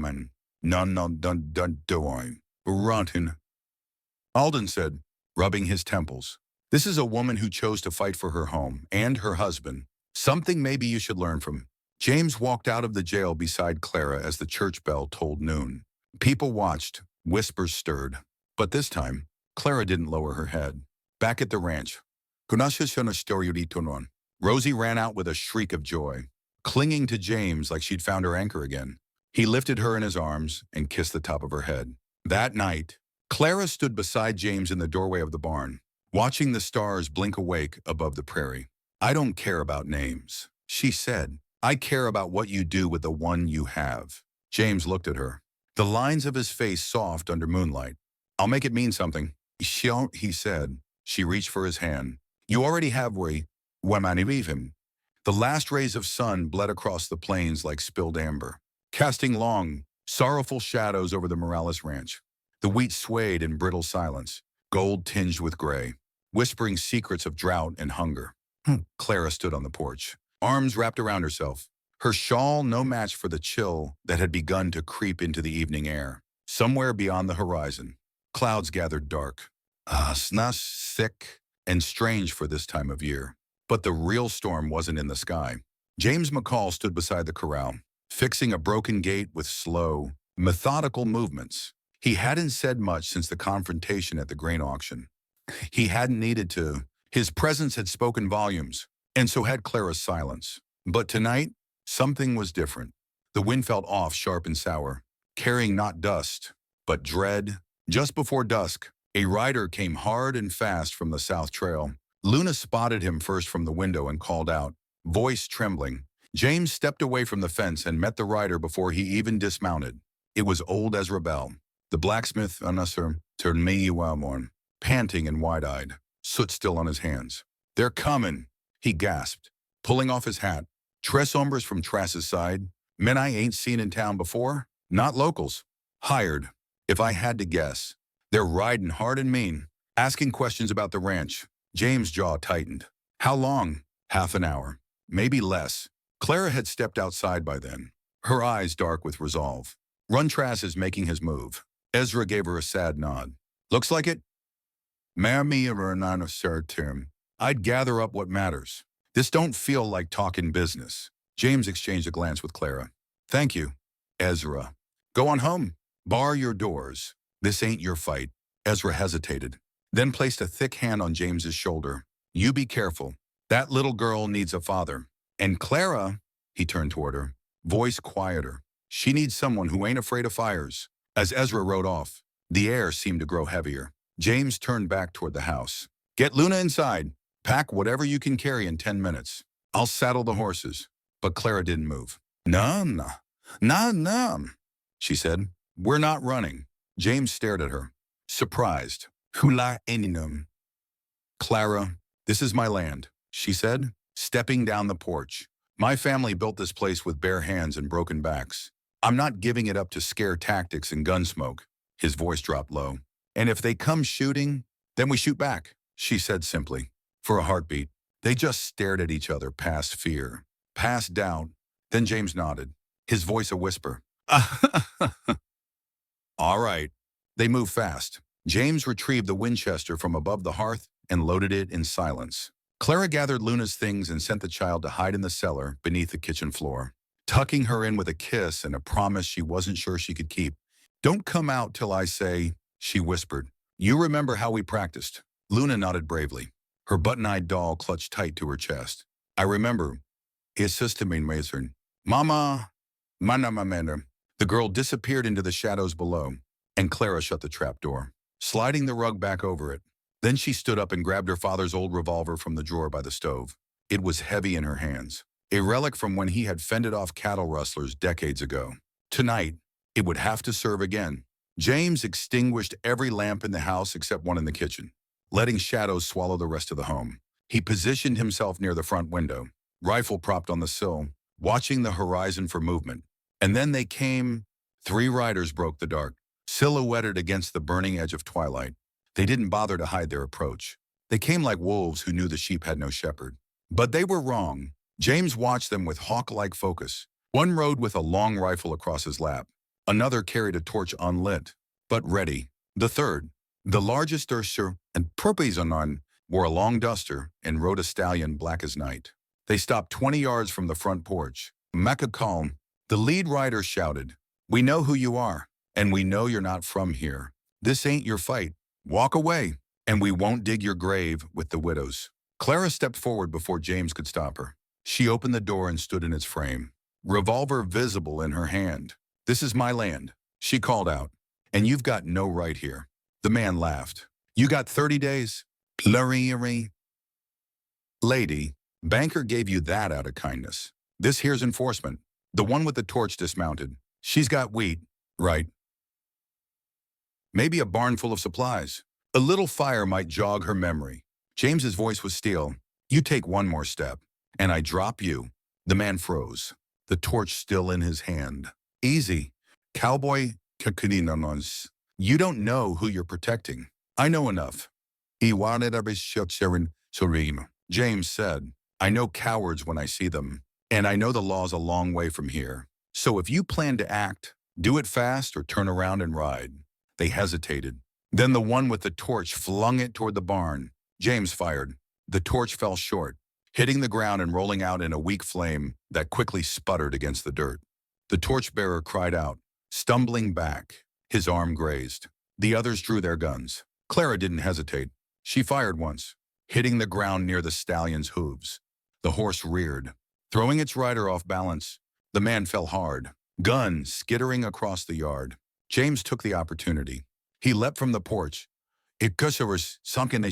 man. None doing. Rotten. Alden said, rubbing his temples. This is a woman who chose to fight for her home and her husband. Something maybe you should learn from. James walked out of the jail beside Clara as the church bell tolled noon. People watched, whispers stirred. But this time, Clara didn't lower her head. Back at the ranch, Rosie ran out with a shriek of joy, clinging to James like she'd found her anchor again. He lifted her in his arms and kissed the top of her head. That night, Clara stood beside James in the doorway of the barn, watching the stars blink awake above the prairie. I don't care about names, she said. I care about what you do with the one you have. James looked at her, the lines of his face soft under moonlight. I'll make it mean something. He said. She reached for his hand. You already have when I leave him. The last rays of sun bled across the plains like spilled amber, casting long, sorrowful shadows over the Morales ranch. The wheat swayed in brittle silence, gold tinged with gray, whispering secrets of drought and hunger. Clara stood on the porch, arms wrapped around herself, her shawl no match for the chill that had begun to creep into the evening air. Somewhere beyond the horizon, clouds gathered dark, thick and strange for this time of year. But the real storm wasn't in the sky. James McCall stood beside the corral, fixing a broken gate with slow, methodical movements. He hadn't said much since the confrontation at the grain auction. He hadn't needed to. His presence had spoken volumes, and so had Clara's silence. But tonight, something was different. The wind felt off, sharp and sour, carrying not dust, but dread. Just before dusk, a rider came hard and fast from the south trail. Luna spotted him first from the window and called out, voice trembling. James stepped away from the fence and met the rider before he even dismounted. It was old Ezra Bell, the blacksmith, panting and wide-eyed, soot still on his hands. They're coming, he gasped, pulling off his hat. Tres hombres from Trass's side, men I ain't seen in town before, not locals. Hired, if I had to guess. They're riding hard and mean, asking questions about the ranch. James' jaw tightened. How long? Half an hour. Maybe less. Clara had stepped outside by then, her eyes dark with resolve. Trass is making his move. Ezra gave her a sad nod. Looks like it. I'd gather up what matters. This don't feel like talking business. James exchanged a glance with Clara. Thank you, Ezra. Go on home. Bar your doors. This ain't your fight. Ezra hesitated, then placed a thick hand on James's shoulder. You be careful. That little girl needs a father. And Clara, he turned toward her, voice quieter. She needs someone who ain't afraid of fires. As Ezra rode off, the air seemed to grow heavier. James turned back toward the house. Get Luna inside. Pack whatever you can carry in 10 minutes. I'll saddle the horses. But Clara didn't move. No, she said. We're not running. James stared at her, surprised. Hula eninum. Clara, this is my land, she said, stepping down the porch. My family built this place with bare hands and broken backs. I'm not giving it up to scare tactics and gun smoke. His voice dropped low. And if they come shooting, then we shoot back, she said simply. For a heartbeat, they just stared at each other past fear, past doubt. Then James nodded, his voice a whisper. All right. They moved fast. James retrieved the Winchester from above the hearth and loaded it in silence. Clara gathered Luna's things and sent the child to hide in the cellar beneath the kitchen floor, tucking her in with a kiss and a promise she wasn't sure she could keep. Don't come out till I say, she whispered. You remember how we practiced? Luna nodded bravely, her button-eyed doll clutched tight to her chest. I remember. His sister mason. Mama, manamamanda. The girl disappeared into the shadows below, and Clara shut the trapdoor, sliding the rug back over it. Then she stood up and grabbed her father's old revolver from the drawer by the stove. It was heavy in her hands, a relic from when he had fended off cattle rustlers decades ago. Tonight, it would have to serve again. James extinguished every lamp in the house except one in the kitchen, letting shadows swallow the rest of the home. He positioned himself near the front window, rifle propped on the sill, watching the horizon for movement. And then they came. 3 riders broke the dark, silhouetted against the burning edge of twilight. They didn't bother to hide their approach. They came like wolves who knew the sheep had no shepherd. But they were wrong. James watched them with hawk-like focus. One rode with a long rifle across his lap. Another carried a torch unlit, but ready. The third, the largest Ursher and Purpizonon, wore a long duster and rode a stallion black as night. They stopped 20 yards from the front porch. Mecca calm. The lead rider shouted, We know who you are, and we know you're not from here. This ain't your fight. Walk away, and we won't dig your grave with the widows. Clara stepped forward before James could stop her. She opened the door and stood in its frame, revolver visible in her hand. This is my land, she called out, and you've got no right here. The man laughed. You got 30 days? Lady, banker gave you that out of kindness. This here's enforcement. The one with the torch dismounted. She's got wheat, right? Maybe a barn full of supplies. A little fire might jog her memory. James's voice was steel. You take one more step, and I drop you. The man froze, the torch still in his hand. Easy. Cowboy, kakininos. You don't know who you're protecting. I know enough. James said, I know cowards when I see them, and I know the law's a long way from here. So if you plan to act, do it fast or turn around and ride. They hesitated. Then the one with the torch flung it toward the barn. James fired. The torch fell short, hitting the ground and rolling out in a weak flame that quickly sputtered against the dirt. The torchbearer cried out, stumbling back. His arm grazed. The others drew their guns. Clara didn't hesitate. She fired once, hitting the ground near the stallion's hooves. The horse reared, throwing its rider off balance. The man fell hard, gun skittering across the yard. James took the opportunity. He leapt from the porch. It sunk in a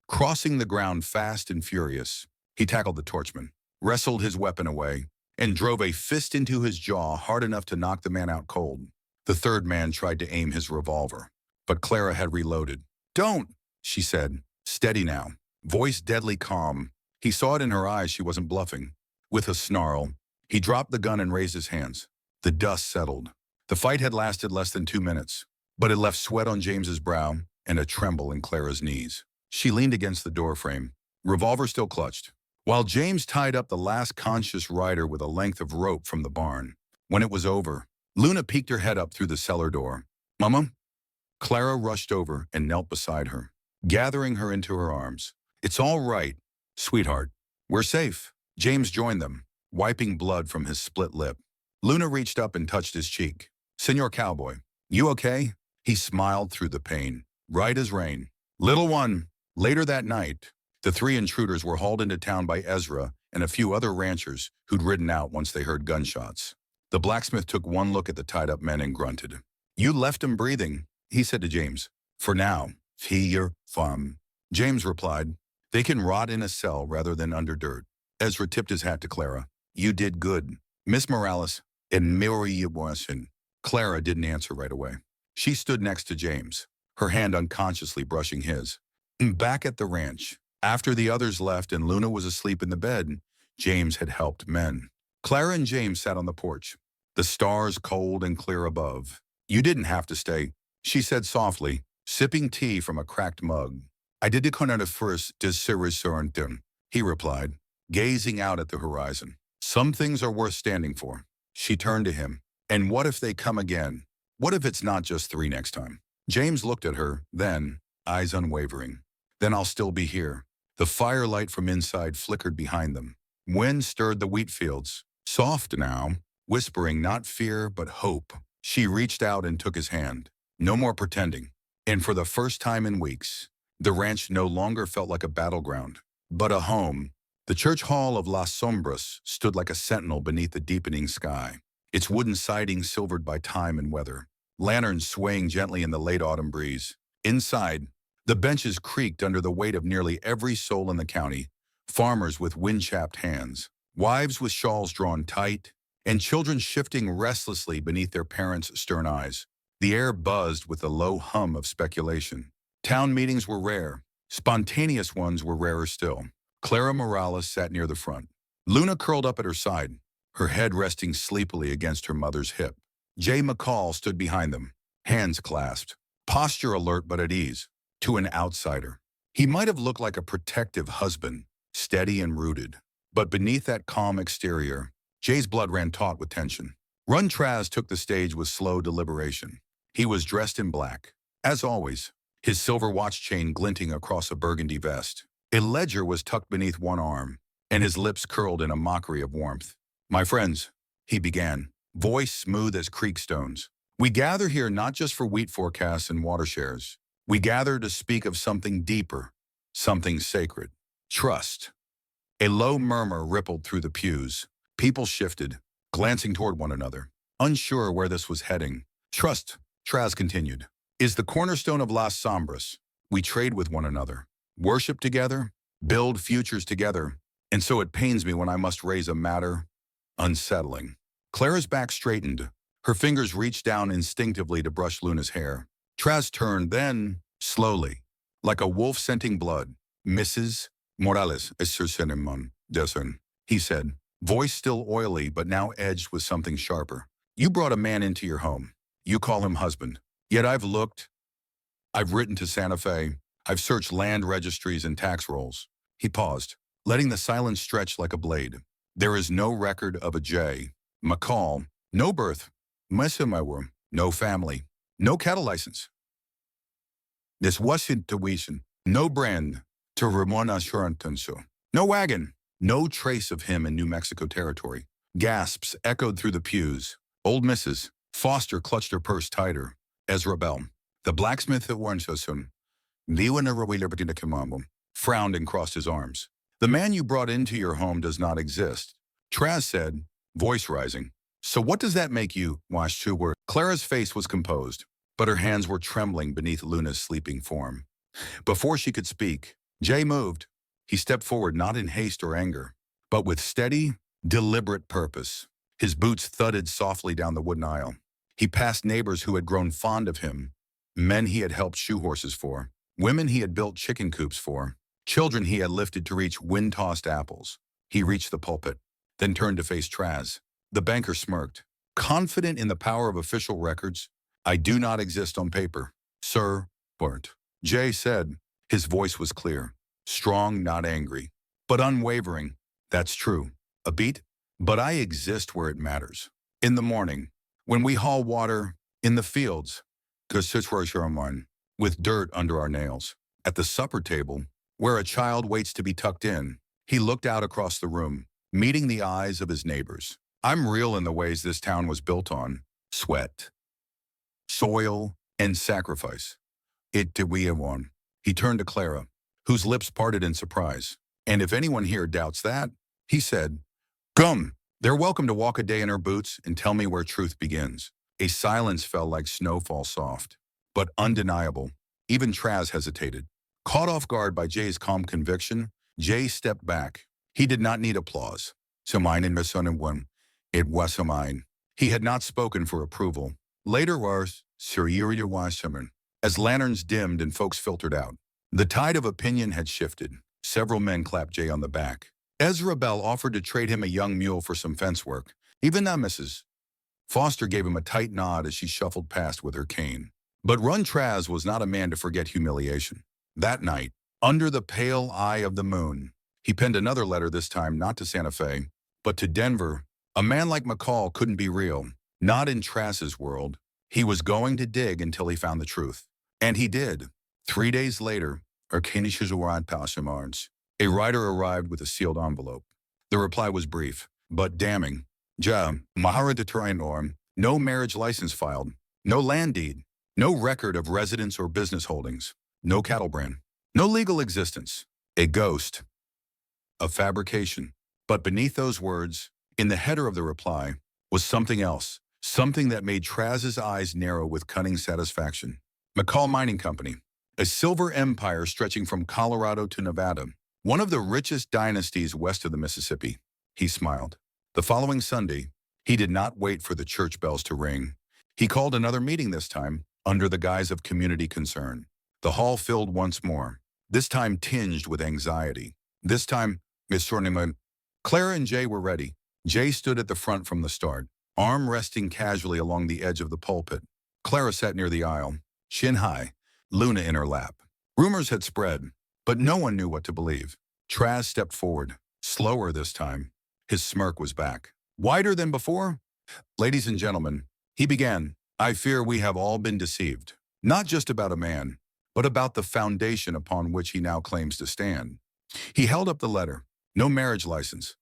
crossing the ground fast and furious. He tackled the torchman, wrestled his weapon away, and drove a fist into his jaw hard enough to knock the man out cold. The third man tried to aim his revolver, but Clara had reloaded. Don't, she said. Steady now. Voice deadly calm. He saw it in her eyes she wasn't bluffing. With a snarl, he dropped the gun and raised his hands. The dust settled. The fight had lasted less than 2 minutes, but it left sweat on James's brow and a tremble in Clara's knees. She leaned against the doorframe, revolver still clutched, while James tied up the last conscious rider with a length of rope from the barn. When it was over, Luna peeked her head up through the cellar door. Mama? Clara rushed over and knelt beside her, gathering her into her arms. It's all right, sweetheart. We're safe. James joined them, wiping blood from his split lip. Luna reached up and touched his cheek. Senor Cowboy, you okay? He smiled through the pain. Right as rain. Little one. Later that night, the 3 intruders were hauled into town by Ezra and a few other ranchers who'd ridden out once they heard gunshots. The blacksmith took one look at the tied-up men and grunted. You left him breathing, he said to James. For now, fear fum. James replied, they can rot in a cell rather than under dirt. Ezra tipped his hat to Clara. You did good. Miss Morales, and Mary Watson. Clara didn't answer right away. She stood next to James, her hand unconsciously brushing his. Back at the ranch, after the others left and Luna was asleep in the bed, James had helped men. Clara and James sat on the porch, the stars cold and clear above. You didn't have to stay, she said softly, sipping tea from a cracked mug. I did the first desirison, he replied, gazing out at the horizon. Some things are worth standing for. She turned to him. And what if they come again? What if it's not just 3 next time? James looked at her, then, eyes unwavering. Then I'll still be here. The firelight from inside flickered behind them. Wind stirred the wheat fields. Soft now, whispering not fear but hope. She reached out and took his hand. No more pretending. And for the first time in weeks, the ranch no longer felt like a battleground, but a home. The church hall of Las Sombras stood like a sentinel beneath the deepening sky, its wooden siding silvered by time and weather, lanterns swaying gently in the late autumn breeze. Inside, the benches creaked under the weight of nearly every soul in the county, farmers with wind-chapped hands, wives with shawls drawn tight, and children shifting restlessly beneath their parents' stern eyes. The air buzzed with the low hum of speculation. Town meetings were rare. Spontaneous ones were rarer still. Clara Morales sat near the front. Luna curled up at her side, her head resting sleepily against her mother's hip. Jay McCall stood behind them, hands clasped, posture alert but at ease. To an outsider, he might have looked like a protective husband, steady and rooted. But beneath that calm exterior, Jay's blood ran taut with tension. Runtraz took the stage with slow deliberation. He was dressed in black, as always, his silver watch chain glinting across a burgundy vest. A ledger was tucked beneath one arm, and his lips curled in a mockery of warmth. My friends, he began, voice smooth as creek stones. We gather here not just for wheat forecasts and water shares. We gather to speak of something deeper, something sacred. Trust. A low murmur rippled through the pews. People shifted, glancing toward one another, unsure where this was heading. Trust, Traz continued, is the cornerstone of Las Sombras. We trade with one another, worship together, build futures together, and so it pains me when I must raise a matter unsettling. Clara's back straightened. Her fingers reached down instinctively to brush Luna's hair. Traz turned, then, Slowly, like a wolf scenting blood. Mrs. Morales es su cinnamon, desen, he said, voice still oily but now edged with something sharper. You brought a man into your home. You call him husband. Yet I've written to Santa Fe. I've searched land registries and tax rolls. He paused, letting the silence stretch like a blade. There is no record of a J. McCall, no birth, no family, no cattle license. This wasn't tuition, no brand to Ramon Assurance, no wagon, no trace of him in New Mexico territory. Gasps echoed through the pews. Old Mrs. Foster clutched her purse tighter. Ezra Bell, the blacksmith at Warrensosun, frowned and crossed his arms. The man you brought into your home does not exist. Traz said, voice rising. So what does that make you, Washua? Clara's face was composed, but her hands were trembling beneath Luna's sleeping form. Before she could speak, Jay moved. He stepped forward not in haste or anger, but with steady, deliberate purpose. His boots thudded softly down the wooden aisle. He passed neighbors who had grown fond of him, men he had helped shoe horses for, women he had built chicken coops for, children he had lifted to reach wind-tossed apples. He reached the pulpit, then turned to face Traz. The banker smirked. Confident in the power of official records, I do not exist on paper. Sir, Bert. Jay said. His voice was clear. Strong, not angry, but unwavering. That's true. A beat? But I exist where it matters. In the morning, when we haul water, in the fields, with dirt under our nails. At the supper table, where a child waits to be tucked in, he looked out across the room, meeting the eyes of his neighbors. I'm real in the ways this town was built on. Sweat, soil, and sacrifice. It did we have one. He turned to Clara, whose lips parted in surprise. And if anyone here doubts that, he said, Gum, they're welcome to walk a day in her boots and tell me where truth begins. A silence fell like snowfall soft, but undeniable. Even Traz hesitated. Caught off guard by Jay's calm conviction, Jay stepped back. He did not need applause. So mine and Miss one. It was mine. He had not spoken for approval. Later was Sir Uriah Wasserman. As lanterns dimmed and folks filtered out, the tide of opinion had shifted. Several men clapped Jay on the back. Ezra Bell offered to trade him a young mule for some fence work. Even now, Mrs. Foster gave him a tight nod as she shuffled past with her cane. But Run Traz was not a man to forget humiliation. That night, under the pale eye of the moon, he penned another letter, this time not to Santa Fe, but to Denver. A man like McCall couldn't be real, not in Traz's world. He was going to dig until he found the truth. And he did. 3 days later, a writer arrived with a sealed envelope. The reply was brief, but damning. No marriage license filed, no land deed, no record of residence or business holdings, no cattle brand, no legal existence. A ghost. A fabrication. But beneath those words, in the header of the reply, was something else, something that made Traz's eyes narrow with cunning satisfaction. McCall Mining Company, a silver empire stretching from Colorado to Nevada, one of the richest dynasties west of the Mississippi. He smiled. The following Sunday, he did not wait for the church bells to ring. He called another meeting, this time under the guise of community concern. The hall filled once more, this time tinged with anxiety. This time, Miss Sorniman, Clara and Jay were ready. Jay stood at the front from the start, arm resting casually along the edge of the pulpit. Clara sat near the aisle, shin high, Luna in her lap. Rumors had spread, but no one knew what to believe. Traz stepped forward, slower this time. His smirk was back. Wider than before? Ladies and gentlemen, he began, I fear we have all been deceived. Not just about a man, but about the foundation upon which he now claims to stand. He held up the letter. No marriage license.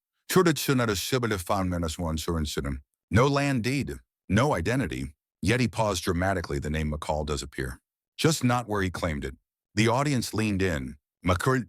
No land deed. No identity. Yet he paused dramatically. The name McCall does appear. Just not where he claimed it. The audience leaned in. McCall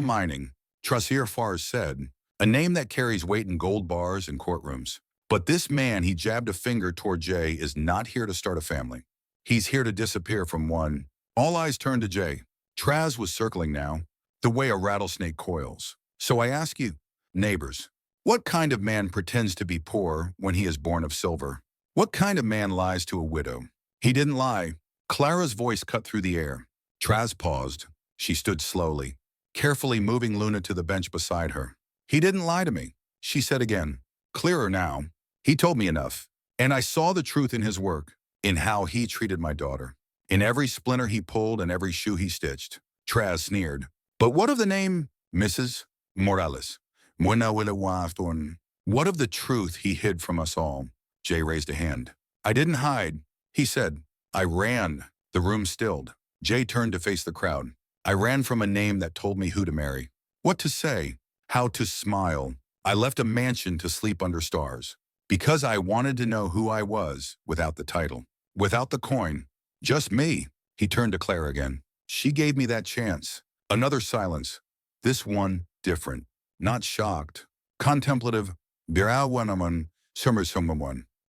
Mining, Trasier Fars said, a name that carries weight in gold bars and courtrooms. But this man, he jabbed a finger toward Jay, is not here to start a family. He's here to disappear from one. All eyes turned to Jay. Traz was circling now, the way a rattlesnake coils. So I ask you, neighbors, what kind of man pretends to be poor when he is born of silver? What kind of man lies to a widow? He didn't lie. Clara's voice cut through the air. Traz paused. She stood slowly, carefully moving Luna to the bench beside her. He didn't lie to me, she said again. Clearer now. He told me enough. And I saw the truth in his work, in how he treated my daughter, in every splinter he pulled and every shoe he stitched. Traz sneered. But what of the name Mrs. Morales? What of the truth he hid from us all? Jay raised a hand. I didn't hide, he said. I ran. The room stilled. Jay turned to face the crowd. I ran from a name that told me who to marry, what to say, how to smile. I left a mansion to sleep under stars, because I wanted to know who I was without the title, without the coin. Just me. He turned to Claire again. She gave me that chance. Another silence. This one different. Not shocked. Contemplative.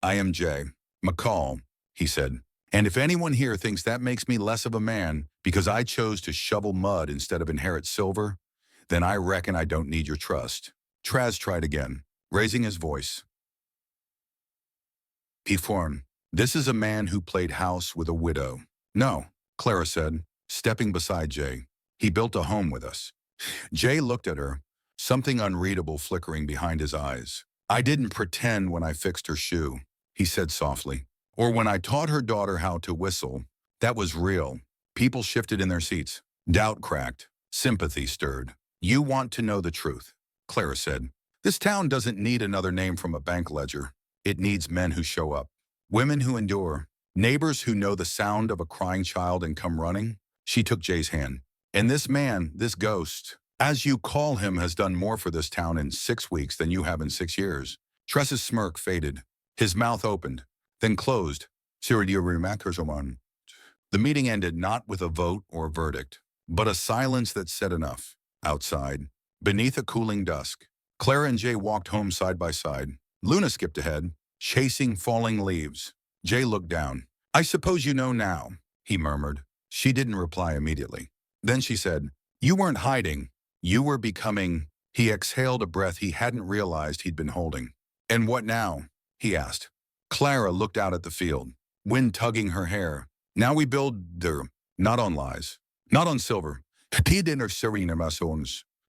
I am Jay McCall, he said. And if anyone here thinks that makes me less of a man because I chose to shovel mud instead of inherit silver, then I reckon I don't need your trust. Traz tried again, raising his voice. P-form. This is a man who played house with a widow. No, Clara said, stepping beside Jay. He built a home with us. Jay looked at her, something unreadable flickering behind his eyes. I didn't pretend when I fixed her shoe, he said softly. Or when I taught her daughter how to whistle. That was real. People shifted in their seats. Doubt cracked. Sympathy stirred. You want to know the truth, Clara said. This town doesn't need another name from a bank ledger. It needs men who show up. Women who endure. Neighbors who know the sound of a crying child and come running. She took Jay's hand. And this man, this ghost, as you call him, has done more for this town in 6 weeks than you have in 6 years. Tress's smirk faded. His mouth opened, then closed. The meeting ended not with a vote or verdict, but a silence that said enough. Outside, beneath a cooling dusk, Clara and Jay walked home side by side. Luna skipped ahead, chasing falling leaves. Jay looked down. I suppose you know now, he murmured. She didn't reply immediately. Then she said, you weren't hiding. You were becoming. He exhaled a breath he hadn't realized he'd been holding. And what now? He asked. Clara looked out at the field, wind tugging her hair. Now we build there, not on lies, not on silver,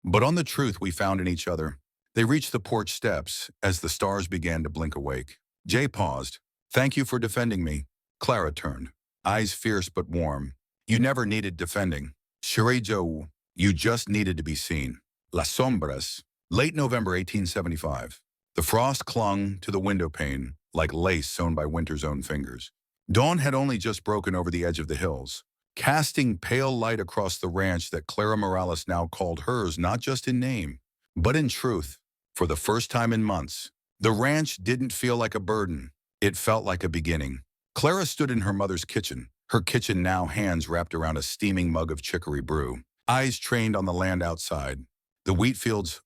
but on the truth we found in each other. They reached the porch steps as the stars began to blink awake. Jay paused. Thank you for defending me. Clara turned, eyes fierce but warm. You never needed defending. Chérie Joe, you just needed to be seen. Las Sombras, late November 1875. The frost clung to the window pane like lace sewn by winter's own fingers. Dawn had only just broken over the edge of the hills, casting pale light across the ranch that Clara Morales now called hers, not just in name, but in truth. For the first time in months, the ranch didn't feel like a burden. It felt like a beginning. Clara stood in her mother's kitchen, her kitchen now hands wrapped around a steaming mug of chicory brew, eyes trained on the land outside. The wheat fields,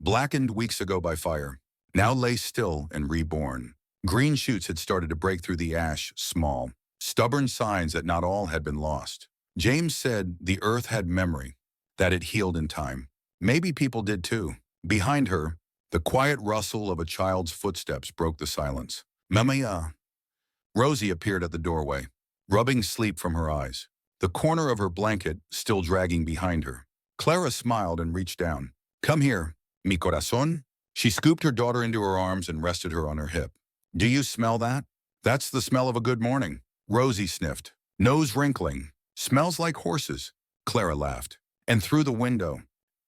blackened weeks ago by fire, now lay still and reborn. Green shoots had started to break through the ash, small, stubborn signs that not all had been lost. James said the earth had memory, that it healed in time. Maybe people did too. Behind her, the quiet rustle of a child's footsteps broke the silence. Mamaya. Rosie appeared at the doorway, rubbing sleep from her eyes, the corner of her blanket still dragging behind her. Clara smiled and reached down. Come here, mi corazón. She scooped her daughter into her arms and rested her on her hip. Do you smell that? That's the smell of a good morning. Rosie sniffed, nose wrinkling. Smells like horses. Clara laughed. And through the window,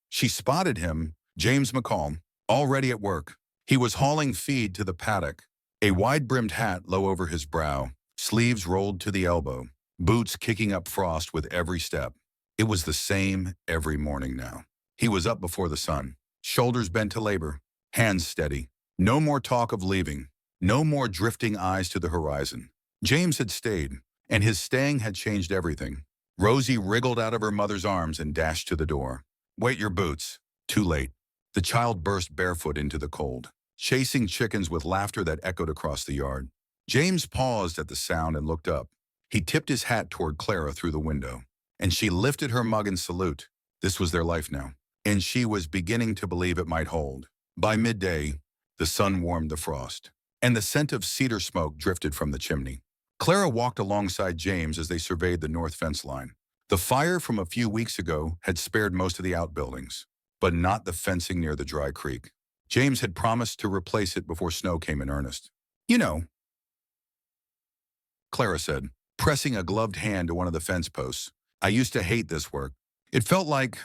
she spotted him, James McCall, already at work. He was hauling feed to the paddock, a wide-brimmed hat low over his brow, sleeves rolled to the elbow, boots kicking up frost with every step. It was the same every morning now. He was up before the sun, shoulders bent to labor, hands steady. No more talk of leaving. No more drifting eyes to the horizon. James had stayed, and his staying had changed everything. Rosie wriggled out of her mother's arms and dashed to the door. Wait your boots. Too late. The child burst barefoot into the cold, chasing chickens with laughter that echoed across the yard. James paused at the sound and looked up. He tipped his hat toward Clara through the window, and she lifted her mug in salute. This was their life now, and she was beginning to believe it might hold. By midday, the sun warmed the frost, and the scent of cedar smoke drifted from the chimney. Clara walked alongside James as they surveyed the north fence line. The fire from a few weeks ago had spared most of the outbuildings, but not the fencing near the dry creek. James had promised to replace it before snow came in earnest. You know, Clara said, pressing a gloved hand to one of the fence posts. I used to hate this work. It felt like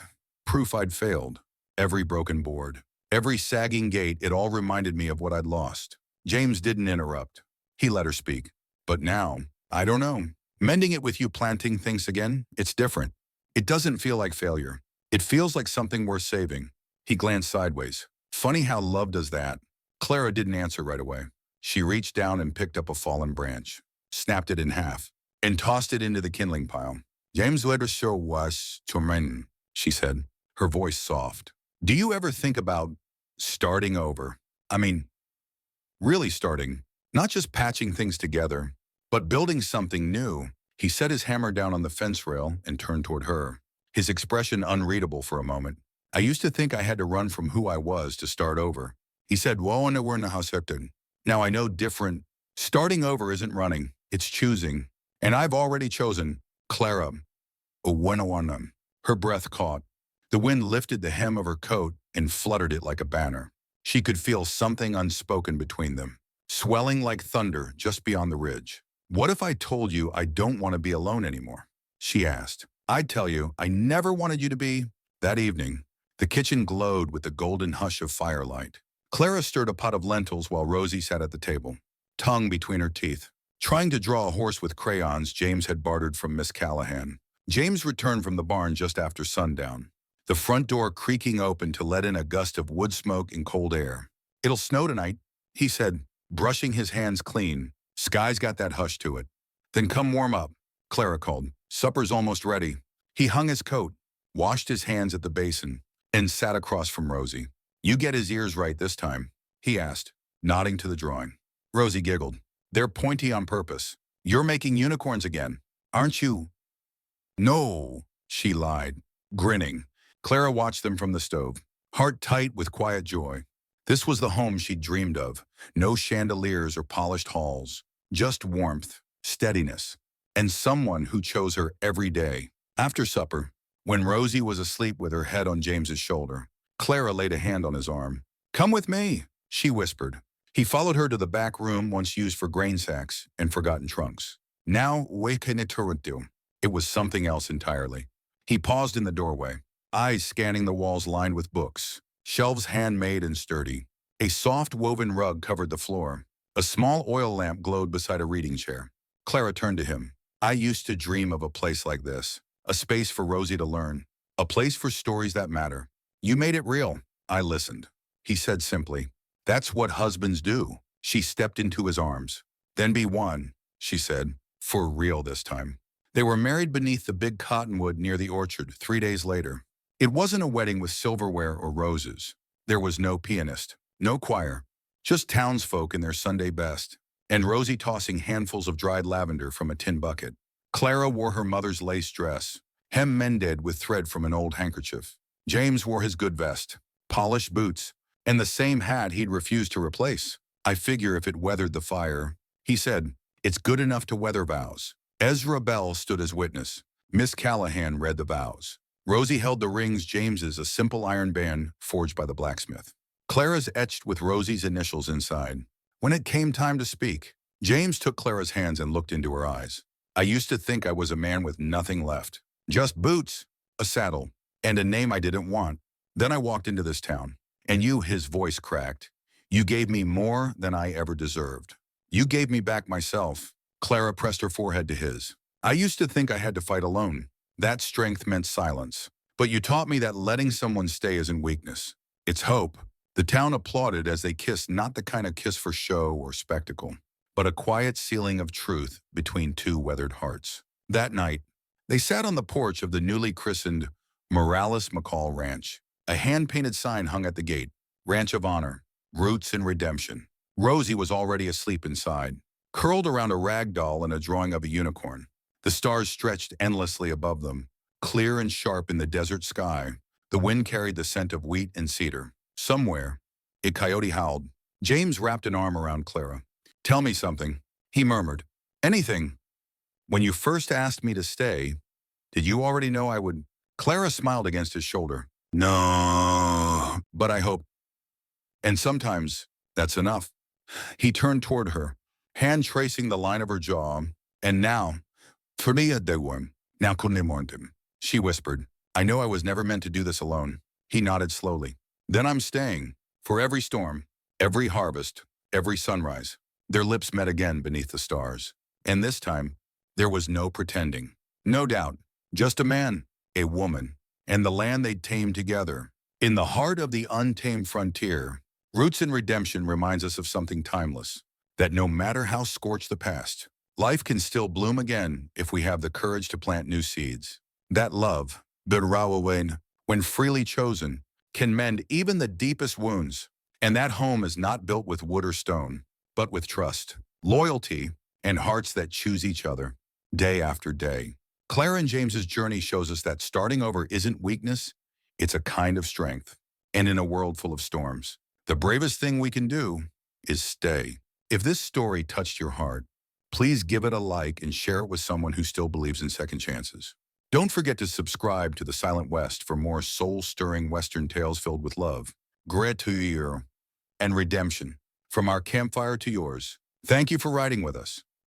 proof I'd failed. Every broken board, every sagging gate, it all reminded me of what I'd lost. James didn't interrupt. He let her speak. But now, I don't know. Mending it with you planting things again, it's different. It doesn't feel like failure. It feels like something worth saving. He glanced sideways. Funny how love does that. Clara didn't answer right away. She reached down and picked up a fallen branch, snapped it in half, and tossed it into the kindling pile. James let her show was tormenting, she said, her voice soft. Do you ever think about starting over? I mean, really starting, not just patching things together, but building something new. He set his hammer down on the fence rail and turned toward her, his expression unreadable for a moment. I used to think I had to run from who I was to start over. He said, "Whoa, and we're in the house." Now I know different. Starting over isn't running, it's choosing. And I've already chosen Clara. Owenawanam. Her breath caught. The wind lifted the hem of her coat and fluttered it like a banner. She could feel something unspoken between them, swelling like thunder just beyond the ridge. What if I told you I don't want to be alone anymore? She asked. I'd tell you I never wanted you to be. That evening, the kitchen glowed with the golden hush of firelight. Clara stirred a pot of lentils while Rosie sat at the table, tongue between her teeth, trying to draw a horse with crayons James had bartered from Miss Callahan. James returned from the barn just after sundown, the front door creaking open to let in a gust of wood smoke and cold air. It'll snow tonight, he said, brushing his hands clean. Sky's got that hush to it. Then come warm up, Clara called. Supper's almost ready. He hung his coat, washed his hands at the basin, and sat across from Rosie. You get his ears right this time, he asked, nodding to the drawing. Rosie giggled. They're pointy on purpose. You're making unicorns again, aren't you? No, she lied, grinning. Clara watched them from the stove, heart tight with quiet joy. This was the home she'd dreamed of. No chandeliers or polished halls, just warmth, steadiness, and someone who chose her every day. After supper, when Rosie was asleep with her head on James's shoulder, Clara laid a hand on his arm. Come with me, she whispered. He followed her to the back room once used for grain sacks and forgotten trunks. Now, it was something else entirely. He paused in the doorway, eyes scanning the walls lined with books, shelves handmade and sturdy. A soft woven rug covered the floor. A small oil lamp glowed beside a reading chair. Clara turned to him. I used to dream of a place like this, a space for Rosie to learn, a place for stories that matter. You made it real. I listened. He said simply, that's what husbands do. She stepped into his arms. Then be one, she said, for real this time. They were married beneath the big cottonwood near the orchard 3 days later. It wasn't a wedding with silverware or roses. There was no pianist, no choir, just townsfolk in their Sunday best, and Rosie tossing handfuls of dried lavender from a tin bucket. Clara wore her mother's lace dress, hem mended with thread from an old handkerchief. James wore his good vest, polished boots, and the same hat he'd refused to replace. I figure if it weathered the fire, he said, it's good enough to weather vows. Ezra Bell stood as witness. Miss Callahan read the vows. Rosie held the rings James's, a simple iron band forged by the blacksmith. Clara's etched with Rosie's initials inside. When it came time to speak, James took Clara's hands and looked into her eyes. I used to think I was a man with nothing left. Just boots, a saddle, and a name I didn't want. Then I walked into this town, and you, his voice cracked. You gave me more than I ever deserved. You gave me back myself. Clara pressed her forehead to his. I used to think I had to fight alone. That strength meant silence. But you taught me that letting someone stay isn't weakness. It's hope. The town applauded as they kissed, not the kind of kiss for show or spectacle, but a quiet sealing of truth between two weathered hearts. That night, they sat on the porch of the newly christened Morales McCall Ranch. A hand-painted sign hung at the gate, Ranch of Honor, Roots and Redemption. Rosie was already asleep inside, curled around a rag doll in a drawing of a unicorn. The stars stretched endlessly above them, clear and sharp in the desert sky. The wind carried the scent of wheat and cedar. Somewhere, a coyote howled. James wrapped an arm around Clara. Tell me something, he murmured. Anything. When you first asked me to stay, did you already know I would? Clara smiled against his shoulder. No, but I hope. And sometimes that's enough. He turned toward her, hand tracing the line of her jaw. And now, Fria de worm, now kunimorntem, she whispered. I know I was never meant to do this alone. He nodded slowly. Then I'm staying. For every storm, every harvest, every sunrise. Their lips met again beneath the stars. And this time, there was no pretending. No doubt, just a man, a woman, and the land they'd tamed together. In the heart of the untamed frontier, Roots in Redemption reminds us of something timeless, that no matter how scorched the past, life can still bloom again if we have the courage to plant new seeds. That love, Birawawain, when freely chosen, can mend even the deepest wounds. And that home is not built with wood or stone, but with trust, loyalty, and hearts that choose each other, day after day. Clara and James's journey shows us that starting over isn't weakness, it's a kind of strength. And in a world full of storms, the bravest thing we can do is stay. If this story touched your heart, please give it a like and share it with someone who still believes in second chances. Don't forget to subscribe to The Silent West for more soul-stirring Western tales filled with love, gratuity, and redemption. From our campfire to yours, thank you for riding with us.